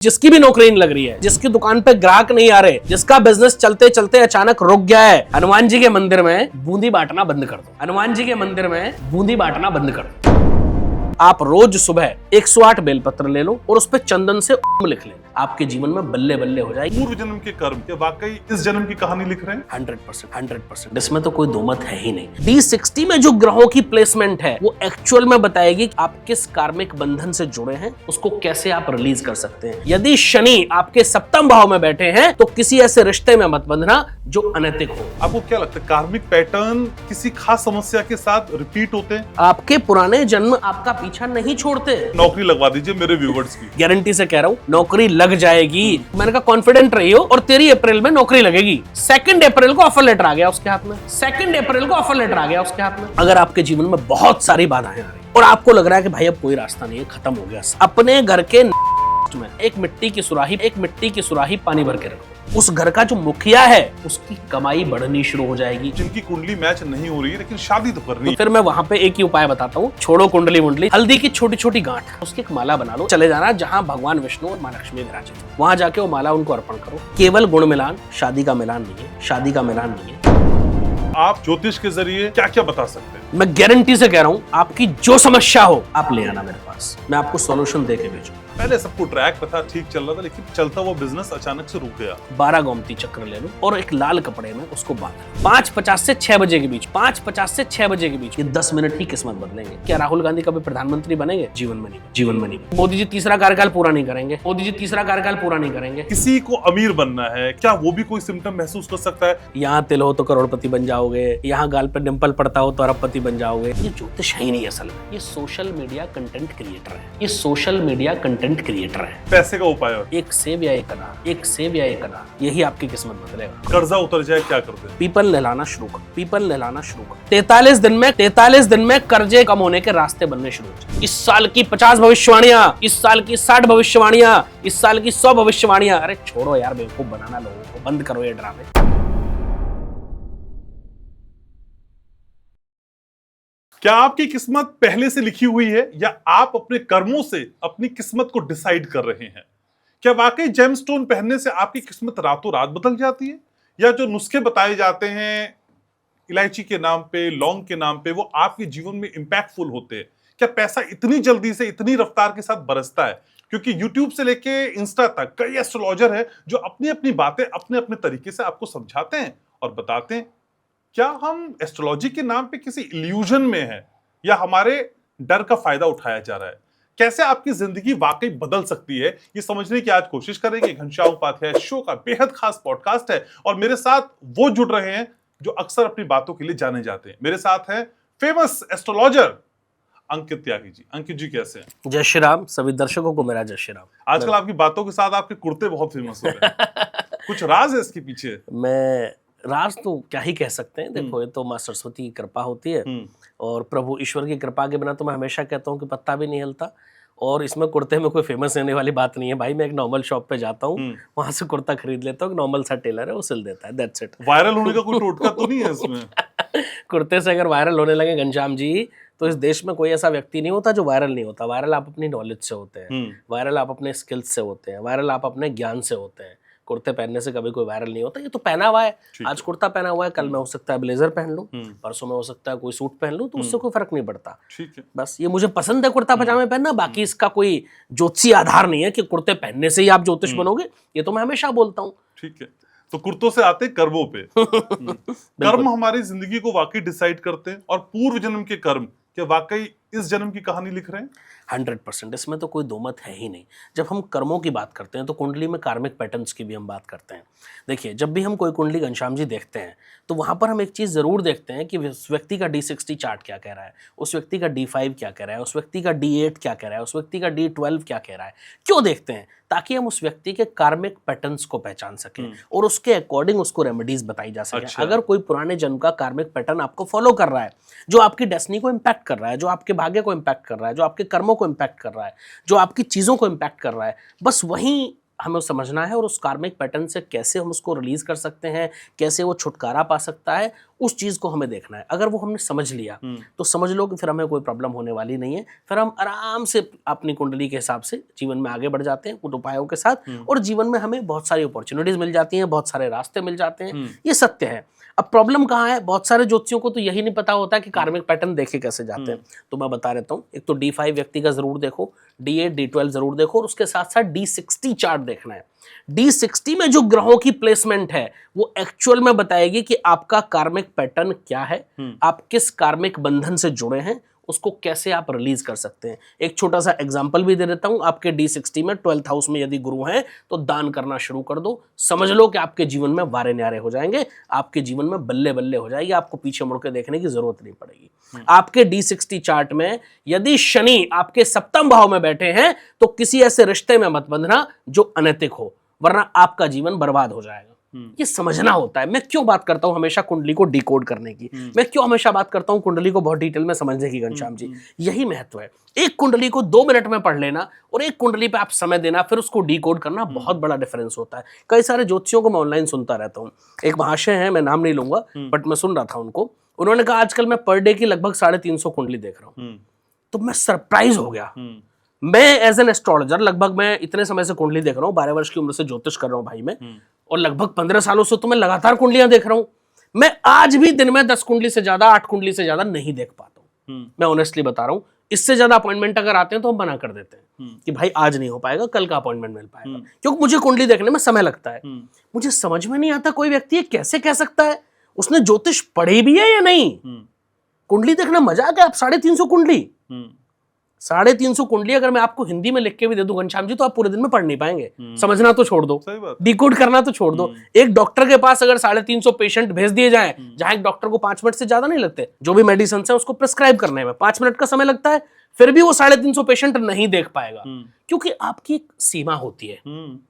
जिसकी भी नौकरी नहीं लग रही है, जिसकी दुकान पे ग्राहक नहीं आ रहे, जिसका बिजनेस चलते चलते अचानक रुक गया है, हनुमान जी के मंदिर में बूंदी बांटना बंद कर दो। हनुमान जी के मंदिर में बूंदी बांटना बंद कर दो। आप रोज सुबह 108 बेलपत्र ले लो और उस पे चंदन से ओम लिख लें, आपके जीवन में बल्ले बल्ले हो जाएगी। पूर्व जन्म के कर्म क्या वाकई इस जन्म की कहानी लिख रहे हैं? 100%। इसमें तो कोई दो मत है ही नहीं। D60 में जो ग्रहों की प्लेसमेंट है वो एक्चुअल में बताएगी कि आप किस कार्मिक बंधन से जुड़े हैं, उसको कैसे आप रिलीज कर सकते हैं। यदि शनि आपके सप्तम भाव में बैठे हैं तो किसी ऐसे रिश्ते में मत बंधना जो अनैतिक हो। आपको क्या लगता है कार्मिक पैटर्न किसी खास समस्या के साथ रिपीट होते हैं? आपके पुराने जन्म आपका पीछा नहीं छोड़ते। नौकरी लगवा दीजिए मेरे व्यूवर्स की, गारंटी से कह रहा हूँ नौकरी लग जाएगी। मैंने कहा कॉन्फिडेंट रही हो और 13 अप्रैल में नौकरी लगेगी। 2 अप्रैल को ऑफर लेटर आ गया उसके हाथ में। 2 अप्रैल को ऑफर लेटर आ गया उसके हाथ में। अगर आपके जीवन में बहुत सारी बाधाएं आ रही और आपको लग रहा है कि भाई अब कोई रास्ता नहीं है, खत्म हो गया, अपने घर के में एक मिट्टी की सुराही पानी भर के रखो। उस घर का जो मुखिया है उसकी कमाई बढ़नी शुरू हो जाएगी। जिनकी कुंडली मैच नहीं हो रही है लेकिन शादी तो करनी है। फिर मैं वहां पे एक ही उपाय बताता हूँ, छोड़ो कुंडली मुंडली, हल्दी की छोटी छोटी गांठ, उसकी एक माला बना लो, चले जाना जहाँ भगवान विष्णु और माँ लक्ष्मी विराजित हो, वहां जाके वो माला उनको अर्पण करो। केवल गुण मिलान, शादी का मिलान नहीं है, शादी का मिलान नहीं है। आप ज्योतिष के जरिए क्या क्या बता सकते हैं? मैं गारंटी से कह रहा हूँ आपकी जो समस्या हो आप ले आना मेरे पास, मैं आपको सॉल्यूशन दे के भेजूंगा। पहले सबको ट्रैक पे था, ठीक चल रहा था, लेकिन चलता वो बिजनेस अचानक से रुक गया। 12 गोमती चक्र ले लो और एक लाल कपड़े में उसको बांध 5:50 से 6 बजे के बीच, 5:50 से 6 बजे के बीच ये 10 मिनट ही किस्मत बदलेंगे। क्या राहुल गांधी कभी प्रधानमंत्री बनेंगे? जीवन में नहीं। मोदी जी तीसरा कार्यकाल पूरा नहीं करेंगे। किसी को अमीर बनना है, क्या वो भी कोई सिम्टम महसूस कर सकता है? यहाँ तिल हो तो करोड़पति बन जाओगे, यहाँ गाल पे डिंपल पड़ता हो तो अरबपति बन जाओगे। ये ज्योतिष ही नहीं असल में, ये सोशल मीडिया कंटेंट क्रिएटर है। पैसे का उपाय है एक सेब या एक अनार, यही आपकी किस्मत बदलेगा। कर्जा उतर जाए क्या करते हैं? पीपल नहलाना शुरू कर। 43 दिन में कर्जे कम होने के रास्ते बनने शुरू हो जाए। इस साल की 50 भविष्यवाणियां, इस साल की 60 भविष्यवाणियां, इस साल की 100 भविष्यवाणियां। अरे छोड़ो यार, बेवकूफ बनाना लोगों को, बंद करो ये ड्रामे। क्या आपकी किस्मत पहले से लिखी हुई है या आप अपने कर्मों से अपनी किस्मत को डिसाइड कर रहे हैं? क्या वाकई जेमस्टोन पहनने से आपकी किस्मत रातों रात बदल जाती है, या जो नुस्खे बताए जाते हैं इलायची के नाम पे, लौंग के नाम पे, वो आपके जीवन में इंपैक्टफुल होते हैं? क्या पैसा इतनी जल्दी से, इतनी रफ्तार के साथ बरसता है? क्योंकि YouTube से लेके इंस्टा तक कई एस्ट्रोलॉजर है जो अपनी अपनी बातें अपने अपने तरीके से आपको समझाते हैं और बताते हैं। क्या हम एस्ट्रोलॉजी के नाम पे किसी इल्यूजन में हैं, या हमारे डर का फायदा उठाया जा रहा है? कैसे आपकी जिंदगी वाकई बदल सकती है, ये समझने की आज कोशिश करेंगे। घनश्याम उपाध्याय शो का बेहद खास पॉडकास्ट है और मेरे साथ वो जुड़ रहे हैं जो अक्सर अपनी बातों के लिए जाने जाते हैं। मेरे साथ हैं फेमस एस्ट्रोलॉजर अंकित त्यागी जी। अंकित जी कैसे हैं? जय श्री राम। सभी दर्शकों को मेरा जय श्री राम। आजकल आपकी बातों के साथ आपके कुर्ते बहुत फेमस हो रहे हैं। कुछ राज है इसके पीछे? मैं राज तो क्या ही कह सकते हैं। देखो, ये तो माँ सरस्वती की कृपा होती है और प्रभु ईश्वर की कृपा के बिना तो मैं हमेशा कहता हूँ कि पत्ता भी नहीं हिलता। और इसमें कुर्ते में कोई फेमस रहने वाली बात नहीं है भाई। मैं एक नॉर्मल शॉप पे जाता हूँ, वहां से कुर्ता खरीद लेता हूँ, नॉर्मल सा टेलर है वो सिल देता है, दैट्स इट। वायरल होने का कोई टोटका तो नहीं है इसमें? कुर्ते से अगर वायरल होने लगे घनश्याम जी तो इस देश में कोई ऐसा व्यक्ति नहीं होता जो वायरल नहीं होता। वायरल आप अपनी नॉलेज से होते हैं, वायरल आप अपने स्किल्स से होते हैं, वायरल आप अपने ज्ञान से होते हैं। कुर्ते पहनने से कभी कोई वायरल नहीं होता। ये तो पहना हुआ है, आज कुर्ता पहना हुआ है, कल मैं हो सकता है ब्लेजर पहन लूं, परसों में हो सकता है कोई सूट पहन लूं, तो उससे कोई फर्क नहीं पड़ता। ठीक है, बस ये मुझे पसंद है कुर्ता पजामे पहनना। बाकी इसका कोई ज्योतिषी आधार नहीं है कि कुर्ते पहनने से ही आप ज्योतिष बनोगे। ये तो मैं हमेशा बोलता हूँ। ठीक है, तो कुर्तों से आते कर्मों पे। कर्म हमारी जिंदगी को वाकई डिसाइड करते हैं, और पूर्व जन्म के कर्म क्या वाकई इस जन्म की कहानी लिख रहे हैं? 100%। इसमें तो कोई दो मत है ही नहीं। जब हम कर्मों की बात करते हैं तो कुंडली में कार्मिक पैटर्न्स की भी हम बात करते हैं। देखिए, जब भी हम कोई कुंडली घनश्याम जी देखते हैं तो वहाँ पर हम एक चीज़ ज़रूर देखते हैं कि उस व्यक्ति का D60 चार्ट क्या कह रहा है, उस व्यक्ति का D5 क्या कह रहा है, उस व्यक्ति का D8 क्या कह रहा है, उस व्यक्ति का D12 क्या कह रहा है। क्यों देखते हैं? ताकि हम उस व्यक्ति के कार्मिक पैटर्न्स को पहचान सकें और उसके अकॉर्डिंग उसको रेमेडीज बताई जा सके। अच्छा। अगर कोई पुराने जन्म का कार्मिक पैटर्न आपको फॉलो कर रहा है, जो आपकी डेस्टिनी को इम्पैक्ट कर रहा है, जो आपके भाग्य को इम्पैक्ट कर रहा है, जो आपके कर्मों को इम्पैक्ट कर रहा है, जो आपकी चीज़ों को इम्पैक्ट कर रहा है, बस वहीं हमें समझना है और उस कार्मिक पैटर्न से कैसे हम उसको रिलीज कर सकते हैं, कैसे वो छुटकारा पा सकता है, उस चीज़ को हमें देखना है। अगर वो हमने समझ लिया तो समझ लो कि फिर हमें कोई प्रॉब्लम होने वाली नहीं है। फिर हम आराम से अपनी कुंडली के हिसाब से जीवन में आगे बढ़ जाते हैं कुछ उपायों के साथ, और जीवन में हमें बहुत सारी अपॉर्चुनिटीज मिल जाती हैं, बहुत सारे रास्ते मिल जाते हैं। ये सत्य है। अब प्रॉब्लम कहाँ है? बहुत सारे ज्योतिषियों को तो यही नहीं पता होता कि कार्मिक पैटर्न देखे कैसे जाते हैं। तो मैं बता देता हूँ। एक तो D5 व्यक्ति का जरूर देखो, D8 D12 जरूर देखो, और उसके साथ साथ D60 चार्ट देखना है। D60 में जो ग्रहों की प्लेसमेंट है वो एक्चुअल में बताएगी कि आपका कार्मिक पैटर्न क्या है, आप किस कार्मिक बंधन से जुड़े हैं, उसको कैसे आप रिलीज कर सकते हैं। एक छोटा सा एग्जांपल भी दे देता हूं। आपके D60 में 12th हाउस में यदि गुरु हैं तो दान करना शुरू कर दो। समझ लो कि आपके जीवन में वारे न्यारे हो जाएंगे, आपके जीवन में बल्ले बल्ले हो जाएगी, आपको पीछे मुड़ के देखने की जरूरत नहीं पड़ेगी। आपके D60 चार्ट में यदि शनि आपके 7वें भाव में बैठे हैं तो किसी ऐसे रिश्ते में मत बंधना जो अनैतिक हो, वरना आपका जीवन बर्बाद हो जाएगा। ये समझना होता है। मैं क्यों बात करता हूं हमेशा कुंडली को डिकोड करने की, मैं क्यों हमेशा बात करता हूं कुंडली को बहुत डिटेल में समझने की, घनश्याम जी, यही महत्व है। एक कुंडली को 2 मिनट में पढ़ लेना और एक कुंडली पे आप समय देना, फिर उसको डिकोड करना, बहुत बड़ा डिफरेंस होता है। कई सारे ज्योतिषियों को मैं ऑनलाइन सुनता रहता हूँ। एक महाशय है, मैं नाम नहीं लूंगा, बट मैं सुन रहा था उनको। उन्होंने कहा आजकल मैं पर डे की लगभग 350 कुंडली देख रहा हूँ। तो मैं सरप्राइज हो गया। मैं एज एन एस्ट्रोलॉजर लगभग मैं इतने समय से कुंडली देख रहा हूँ, 12 वर्ष की उम्र से ज्योतिष कर रहा हूँ भाई मैं, और लगभग 15 सालों से तो मैं लगातार कुंडलियां देख रहा हूं। मैं आज भी दिन में 10 कुंडली से ज्यादा, 8 कुंडली से ज्यादा नहीं देख पाता हूं। मैं ऑनेस्टली बता रहा हूं। इससे ज्यादा अपॉइंटमेंट अगर आते हैं तो हम मना कर देते हैं कि भाई आज नहीं हो पाएगा, कल का अपॉइंटमेंट मिल पाएगा, क्योंकि मुझे कुंडली देखने में समय लगता है। मुझे समझ में नहीं आता कोई व्यक्ति ये कैसे कह सकता है उसने ज्योतिष पढ़ी भी है या नहीं। कुंडली देखना मजाक है? आप 350 कुंडली 350 कुंडली अगर मैं आपको हिंदी में लिख के भी दे दूं घनश्याम जी, तो आप पूरे दिन में पढ़ नहीं पाएंगे। समझना तो छोड़ दो, डिकोड करना तो छोड़ दो। एक डॉक्टर के पास अगर 350 पेशेंट भेज दिए जाएं, जहां एक डॉक्टर को 5 मिनट से ज्यादा नहीं लगते जो भी मेडिसिन है उसको प्रिस्क्राइब करने में 5 मिनट का समय लगता है, फिर भी वो 350 पेशेंट नहीं देख पाएगा, क्योंकि आपकी एक सीमा होती है,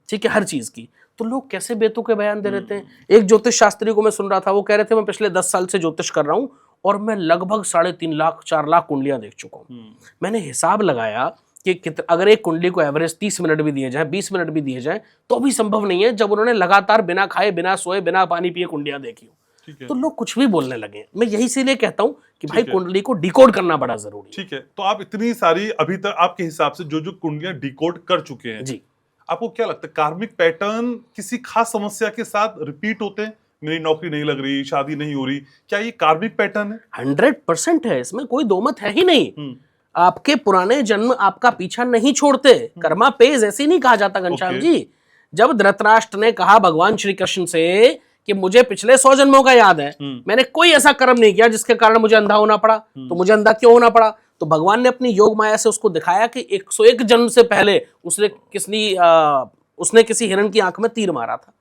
ठीक है, हर चीज की। तो लोग कैसे बेतुके बयान दे रहते हैं। एक ज्योतिष शास्त्री को मैं सुन रहा था, वो कह रहे थे मैं पिछले 10 साल से ज्योतिष कर रहा हूं और मैं लगभग 3.5 लाख 4 लाख कुंडलियां देख चुका हूं। मैंने हिसाब लगाया कि अगर एक कुंडली को एवरेज 30 मिनट भी दिए जाए, 20 मिनट भी दिए जाए, तो भी संभव नहीं है जब उन्होंने लगातार बिना खाए, बिना सोए, बिना पानी पिए कुंडलियां देखी हो। तो लोग कुछ भी बोलने लगे। मैं यही इसीलिए कहता हूं कि भाई कुंडली को डिकोड करना बड़ा जरूरी है। ठीक है, तो आप इतनी सारी अभी तक आपके हिसाब से जो कुंडलियां डिकोड कर चुके हैं जी, आपको क्या लगता है कार्मिक पैटर्न किसी खास समस्या के साथ रिपीट होते हैं? मेरी नौकरी नहीं लग रही, शादी नहीं हो रही, क्या ये कार्मिक पैटर्न है? 100% है, इसमें कोई दो मत है ही नहीं। आपके पुराने जन्म आपका पीछा नहीं छोड़ते। कर्मा पेज ऐसे नहीं कहा जाता घनश्याम जी। जब धृतराष्ट्र ने कहा भगवान श्री कृष्ण से कि मुझे पिछले 100 जन्मों का याद है, मैंने कोई ऐसा कर्म नहीं किया जिसके कारण मुझे अंधा होना पड़ा, तो मुझे अंधा क्यों होना पड़ा? तो भगवान ने अपनी योग माया से उसको दिखाया कि 101 जन्म से पहले उसने किसी हिरण की आंख में तीर मारा था।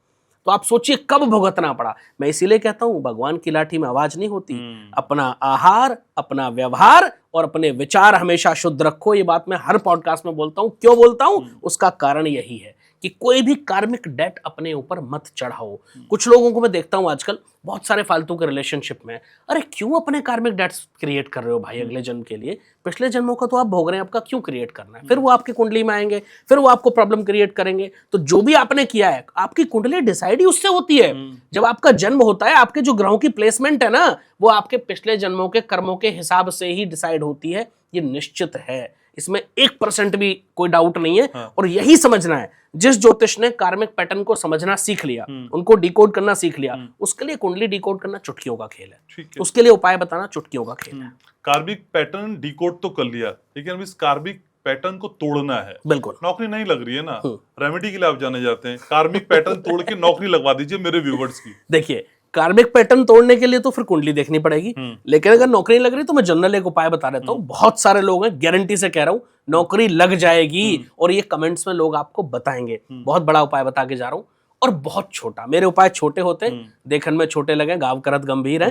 तो आप सोचिए कब भुगतना पड़ा। मैं इसीलिए कहता हूं भगवान की लाठी में आवाज नहीं होती। अपना आहार, अपना व्यवहार और अपने विचार हमेशा शुद्ध रखो। ये बात मैं हर पॉडकास्ट में बोलता हूं। क्यों बोलता हूं? उसका कारण यही है कि कोई भी कार्मिक डेट अपने ऊपर मत चढ़ाओ। कुछ लोगों को मैं देखता हूं आजकल बहुत सारे फालतू के रिलेशनशिप में, अरे क्यों अपने कार्मिक डेट्स क्रिएट कर रहे हो भाई अगले जन्म के लिए? पिछले जन्मों का तो आप भोग रहे हैं, आपका क्यों क्रिएट करना है? फिर वो आपकी कुंडली में आएंगे, फिर वो आपको प्रॉब्लम क्रिएट करेंगे। तो जो भी आपने किया है, आपकी कुंडली डिसाइड ही उससे होती है। जब आपका जन्म होता है, आपके जो ग्रहों की प्लेसमेंट है ना, वो आपके पिछले जन्मों के कर्मों के हिसाब से ही डिसाइड होती है। ये निश्चित है, इसमें 1% भी कोई डाउट नहीं है। और यही समझना है, जिस ज्योतिष ने कार्मिक पैटर्न को समझना सीख लिया, उनको डिकोड करना सीख लिया, उसके लिए कुंडली डिकोड करना चुटकियों का खेल है। उसके लिए उपाय बताना चुटकियों का खेल है। कार्मिक पैटर्न डिकोड तो कर लिया, लेकिन इस कार्मिक पैटर्न को तोड़ना है। बिल्कुल, नौकरी नहीं लग रही है ना, रेमेडी के लिए आप जाने जाते हैं। कार्मिक पैटर्न तोड़ के नौकरी लगवा दीजिए मेरे व्यूवर्स की। देखिए, कार्मिक पैटर्न तोड़ने के लिए तो फिर कुंडली देखनी पड़ेगी, लेकिन अगर नौकरी लग रही तो मैं जनरल एक उपाय बता देता हूँ। बहुत सारे लोग हैं, गारंटी से कह रहा हूँ नौकरी लग जाएगी, और ये कमेंट्स में लोग आपको बताएंगे। बहुत बड़ा उपाय बता के जा रहा हूँ, और बहुत छोटा। मेरे उपाय छोटे होते हैं, देखन में छोटे लगे, गाँव करत गंभीर है।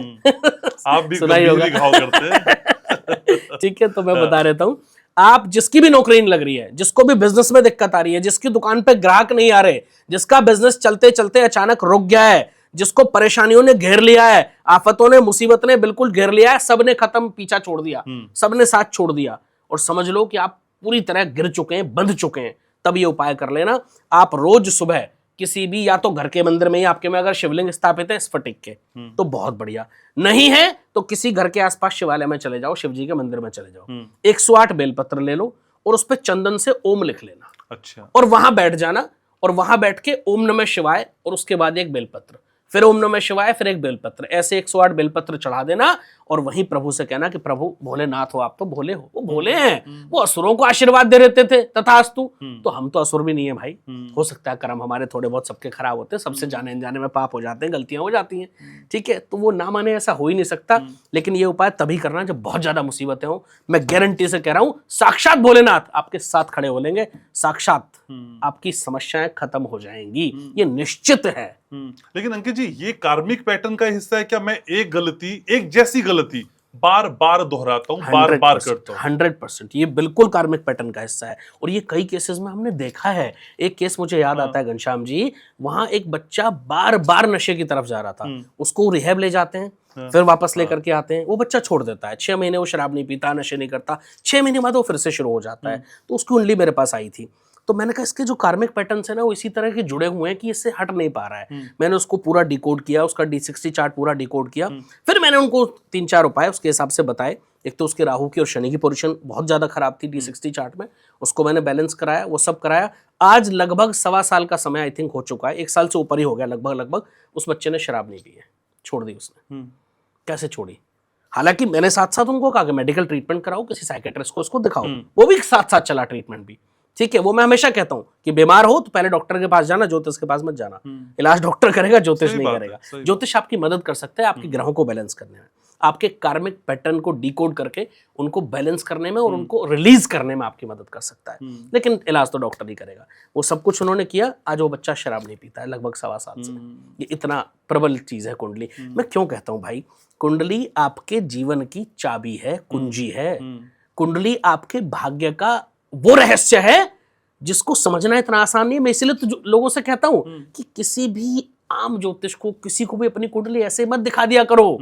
आप भी गंभीर घाव करते हैं। ठीक है, तो मैं बता देता हूँ। आप जिसकी भी नौकरी नहीं लग रही है, जिसको भी बिजनेस में दिक्कत आ रही है, जिसकी दुकान पे ग्राहक नहीं आ रहे, जिसका बिजनेस चलते चलते अचानक रुक गया है, जिसको परेशानियों ने घेर लिया है, आफतों ने, मुसीबत ने बिल्कुल घेर लिया है, सबने खत्म, पीछा छोड़ दिया, सबने साथ छोड़ दिया, और समझ लो कि आप पूरी तरह गिर चुके हैं, बंध चुके हैं, तब ये उपाय कर लेना। आप रोज सुबह किसी भी, या तो घर के मंदिर में ही आपके में अगर शिवलिंग स्थापित है स्फटिक के, तो बहुत बढ़िया, नहीं है तो किसी घर के आसपास शिवालय में चले जाओ, शिव जी के मंदिर में चले जाओ, 108 बेलपत्र ले लो और उस पर चंदन से ओम लिख लेना। अच्छा। और वहां बैठ जाना और वहां बैठ के ओम नमः शिवाय और उसके बाद एक बेलपत्र, फिर ओम नमः शिवाय, फिर एक बेलपत्र, ऐसे 108 बेलपत्र चढ़ा देना और वहीं प्रभु से कहना कि प्रभु भोलेनाथ हो, आप तो भोले हो। वो भोले हैं, वो असुरों को आशीर्वाद दे देते थे तथास्तु, तो हम तो असुर भी नहीं है भाई। हो सकता है कर्म हमारे थोड़े बहुत सबके खराब होते हैं, सबसे जाने अनजाने में पाप हो जाते हैं, गलतियां हो जाती हैं, ठीक है, तो वो ना माने ऐसा हो ही नहीं सकता। लेकिन ये उपाय तभी करना जब बहुत ज्यादा मुसीबतें हो। मैं गारंटी से कह रहा हूं, साक्षात भोलेनाथ आपके साथ खड़े हो लेंगे, साक्षात आपकी समस्याएं खत्म हो जाएंगी, ये निश्चित है। लेकिन अंकित जी, ये कार्मिक पैटर्न का हिस्सा है क्या? मैं एक गलती, एक जैसी गलती बार बार दोहराता हूं, बार बार करता हूं? 100% ये बिल्कुल कार्मिक पैटर्न का हिस्सा है और ये कई केसेस में हमने देखा है। एक केस मुझे याद आता है घनश्याम जी, वहां एक बच्चा बार बार नशे की तरफ जा रहा था, उसको रिहैब ले जाते हैं, फिर वापस लेकर के आते हैं, वो बच्चा छोड़ देता है, 6 महीने वो शराब नहीं पीता, नशे नहीं करता, 6 महीने बाद वो फिर से शुरू हो जाता है। तो उसकी कुंडली मेरे पास आई थी, तो मैंने कहा इसके जो कार्मिक पैटर्न्स है ना वो इसी तरह के जुड़े हुए हैं कि इससे हट नहीं पा रहा है। मैंने उसको पूरा डिकोड किया, उसका D60 चार्ट पूरा डिकोड किया, फिर मैंने उनको 3-4 उपाय उसके हिसाब से बताए। एक तो उसके राहु की और शनि की पोजीशन बहुत ज्यादा खराब थी D60 चार्ट में, उसको मैंने बैलेंस कराया, वो सब कराया। आज लगभग 1.25 साल का समय आई थिंक हो चुका है, 1 साल से ऊपर ही हो गया लगभग। उस बच्चे ने शराब नहीं पी है, छोड़ दी उसने। कैसे छोड़ी? हालांकि मैंने साथ साथ उनको कहा कि मेडिकल ट्रीटमेंट कराओ, किसी साइकेट्रिस्ट को उसको दिखाओ, वो भी साथ साथ चला ट्रीटमेंट भी, ठीक है। वो मैं हमेशा कहता हूं कि बीमार हो तो पहले डॉक्टर के पास जाना, ज्योतिष के पास मत जाना। इलाज डॉक्टर करेगा, ज्योतिष नहीं करेगा। ज्योतिष आपकी मदद कर सकता है आपके ग्रहों को बैलेंस करने में, आपके कार्मिक पैटर्न को डिकोड करके उनको बैलेंस करने में और उनको रिलीज करने में आपकी मदद कर सकता है, लेकिन इलाज तो डॉक्टर ही करेगा। वो सब कुछ उन्होंने किया, आज वो बच्चा शराब नहीं पीता है लगभग 1.25 साल से। ये इतना प्रबल चीज है कुंडली। मैं क्यों कहता हूं भाई, कुंडली आपके जीवन की चाबी है, कुंजी है। कुंडली आपके भाग्य का वो रहस्य है जिसको समझना इतना आसान नहीं है। मैं इसलिए तो लोगों से कहता हूं कि किसी भी आम ज्योतिष को, किसी को भी अपनी कुंडली ऐसे मत दिखा दिया करो।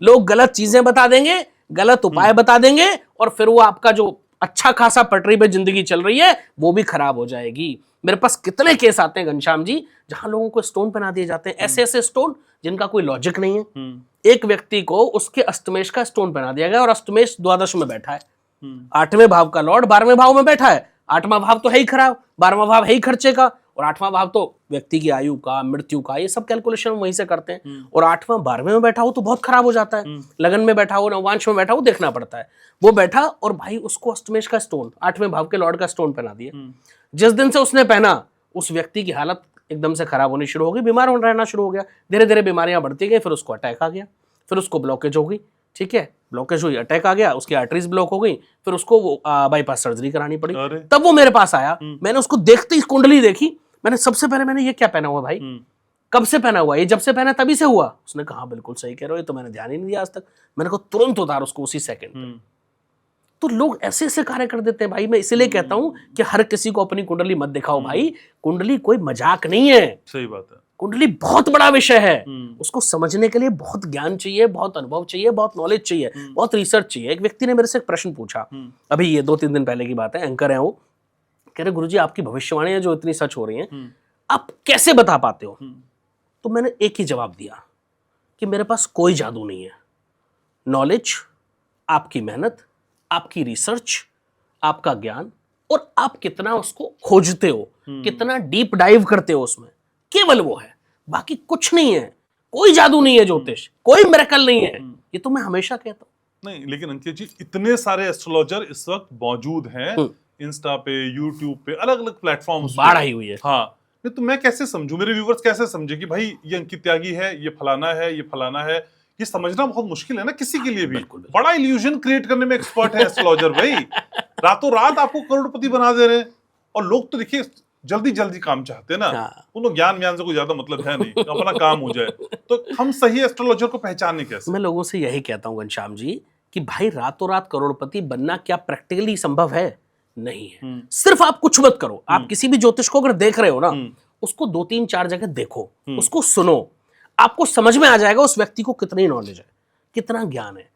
लोग गलत चीजें बता देंगे, गलत उपाय बता देंगे और फिर वो आपका जो अच्छा खासा पटरी पे जिंदगी चल रही है वो भी खराब हो जाएगी। मेरे पास कितने केस आते हैं घनश्याम जी जहां लोगों को स्टोन पहना दिए जाते हैं, ऐसे ऐसे स्टोन जिनका कोई लॉजिक नहीं है। एक व्यक्ति को उसके अष्टमेश का स्टोन पहना दिया गया और अष्टमेश द्वादश में बैठा है, 8वें भाव का लॉर्ड 12वें भाव में बैठा है। 8वां भाव तो है ही खराब, 12वां भाव है ही खर्चे का, और 8वां भाव तो व्यक्ति की आयु का, मृत्यु का, ये सब कैलकुलेशन वहीं से करते हैं। और 8वां 12वें में बैठा हो तो बहुत खराब हो जाता है। लगन में बैठा हो, नवांश में बैठा हो, देखना पड़ता है। वो बैठा और भाई उसको अष्टमेश का स्टोन, 8वें भाव के लॉर्ड का स्टोन पहना दिया। जिस दिन से उसने पहना उस व्यक्ति की हालत एकदम से खराब होनी शुरू हो गई, बीमार होना रहना शुरू हो गया। धीरे धीरे बीमारियां बढ़ती गई, फिर उसको अटैक आ गया, फिर उसको ब्लॉकेज हो गई, ठीक है, ब्लॉकेज हुई, अटैक आ गया, उसकी आर्टरीज ब्लॉक हो गई, फिर उसको वो बाईपास सर्जरी करानी पड़ी। तब वो मेरे पास आया, मैंने उसको देखते ही कुंडली देखी, मैंने सबसे पहले मैंने ये क्या पहना हुआ भाई, कब से पहना हुआ, ये जब से पहना तभी से हुआ? उसने कहा बिल्कुल सही कह रहे हो, ये तो मैंने ध्यान ही नहीं दिया आज तक। मैंने कहा तुरंत उतार उसको उसी सेकंड। तो लोग ऐसे ऐसे कार्य कर देते हैं भाई। मैं इसलिए कहता हूं कि हर किसी को अपनी कुंडली मत दिखाओ भाई। कुंडली कोई मजाक नहीं है, सही बात है। कुंडली बहुत बड़ा विषय है, उसको समझने के लिए बहुत ज्ञान चाहिए, बहुत अनुभव चाहिए, बहुत नॉलेज चाहिए, बहुत रिसर्च चाहिए। एक व्यक्ति ने मेरे से एक प्रश्न पूछा, अभी ये 2-3 दिन पहले की बात है, एंकर है वो, कह रहे गुरुजी आपकी भविष्यवाणियां जो इतनी सच हो रही हैं आप कैसे बता पाते हो? तो मैंने एक ही जवाब दिया कि मेरे पास कोई जादू नहीं है। नॉलेज, आपकी मेहनत, आपकी रिसर्च, आपका ज्ञान और आप कितना उसको खोजते हो, कितना डीप डाइव करते हो उसमें, केवल वो है, बाकी कुछ नहीं है। कोई जादू नहीं है ज्योतिष, कोई मिरेकल नहीं है। ये तो मैं हमेशा कहता हूं। नहीं, लेकिन अंकित जी इतने सारे एस्ट्रोलॉजर इस वक्त मौजूद हैं, इंस्टा पे, यूट्यूब पे, अलग अलग प्लेटफॉर्म्स, बाढ़ आई हुई है। हाँ, नहीं तो मैं कैसे समझूं, मेरे व्यूवर्स कैसे समझे कि भाई ये अंकित त्यागी है, ये फलाना है, ये फलाना है? ये समझना बहुत मुश्किल है ना किसी के लिए भी। बड़ा इल्यूजन क्रिएट करने में एक्सपर्ट है एस्ट्रोलॉजर भाई। रातों रात आपको करोड़पति बना दे रहे हैं। और लोग तो देखिए जल्दी जल्दी काम चाहते हैं ना, उनको ज्ञान से कोई ज्यादा मतलब है नहीं, अपना काम हो जाए। तो हम सही एस्ट्रोलॉजर को पहचानने कैसे? मैं लोगों से यही कहता हूँ घनश्याम जी कि भाई रातों रात करोड़पति बनना क्या प्रैक्टिकली संभव है? नहीं है। सिर्फ आप कुछ मत करो, आप किसी भी ज्योतिष को अगर देख रहे हो ना, उसको 2-3-4 जगह देखो, उसको सुनो, आपको समझ में आ जाएगा उस व्यक्ति को कितनी नॉलेज है, कितना ज्ञान है।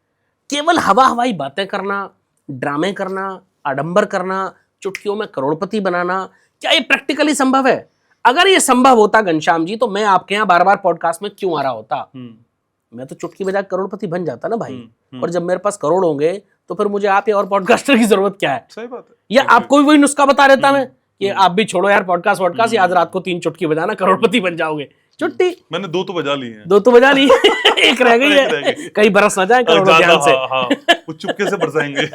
केवल हवा हवाई बातें करना, ड्रामे करना, आडंबर करना, चुटकियों में करोड़पति बनाना, क्या ये प्रैक्टिकली संभव है? अगर ये संभव होता घनश्याम जी, तो मैं आपके यहाँ बार बार पॉडकास्ट में क्यों आ रहा होता? मैं तो चुटकी बजा करोड़पति बन जाता ना भाई। और जब मेरे पास करोड़ होंगे तो फिर मुझे आप या और पॉडकास्टर की जरूरत क्या है? सही बात है। या आपको भी वही नुस्खा बता देता मैं कि आप भी छोड़ो यार पॉडकास्ट, आज रात को 3 चुटकी बजाना, करोड़पति बन जाओगे। चुट्टी मैंने 2 तो बजा ली हैं। 2 तो बजा ली एक रह गई है, कहीं बरस ना जाए करोड़ों ध्यान से। वो चुपके से बरसाएंगे।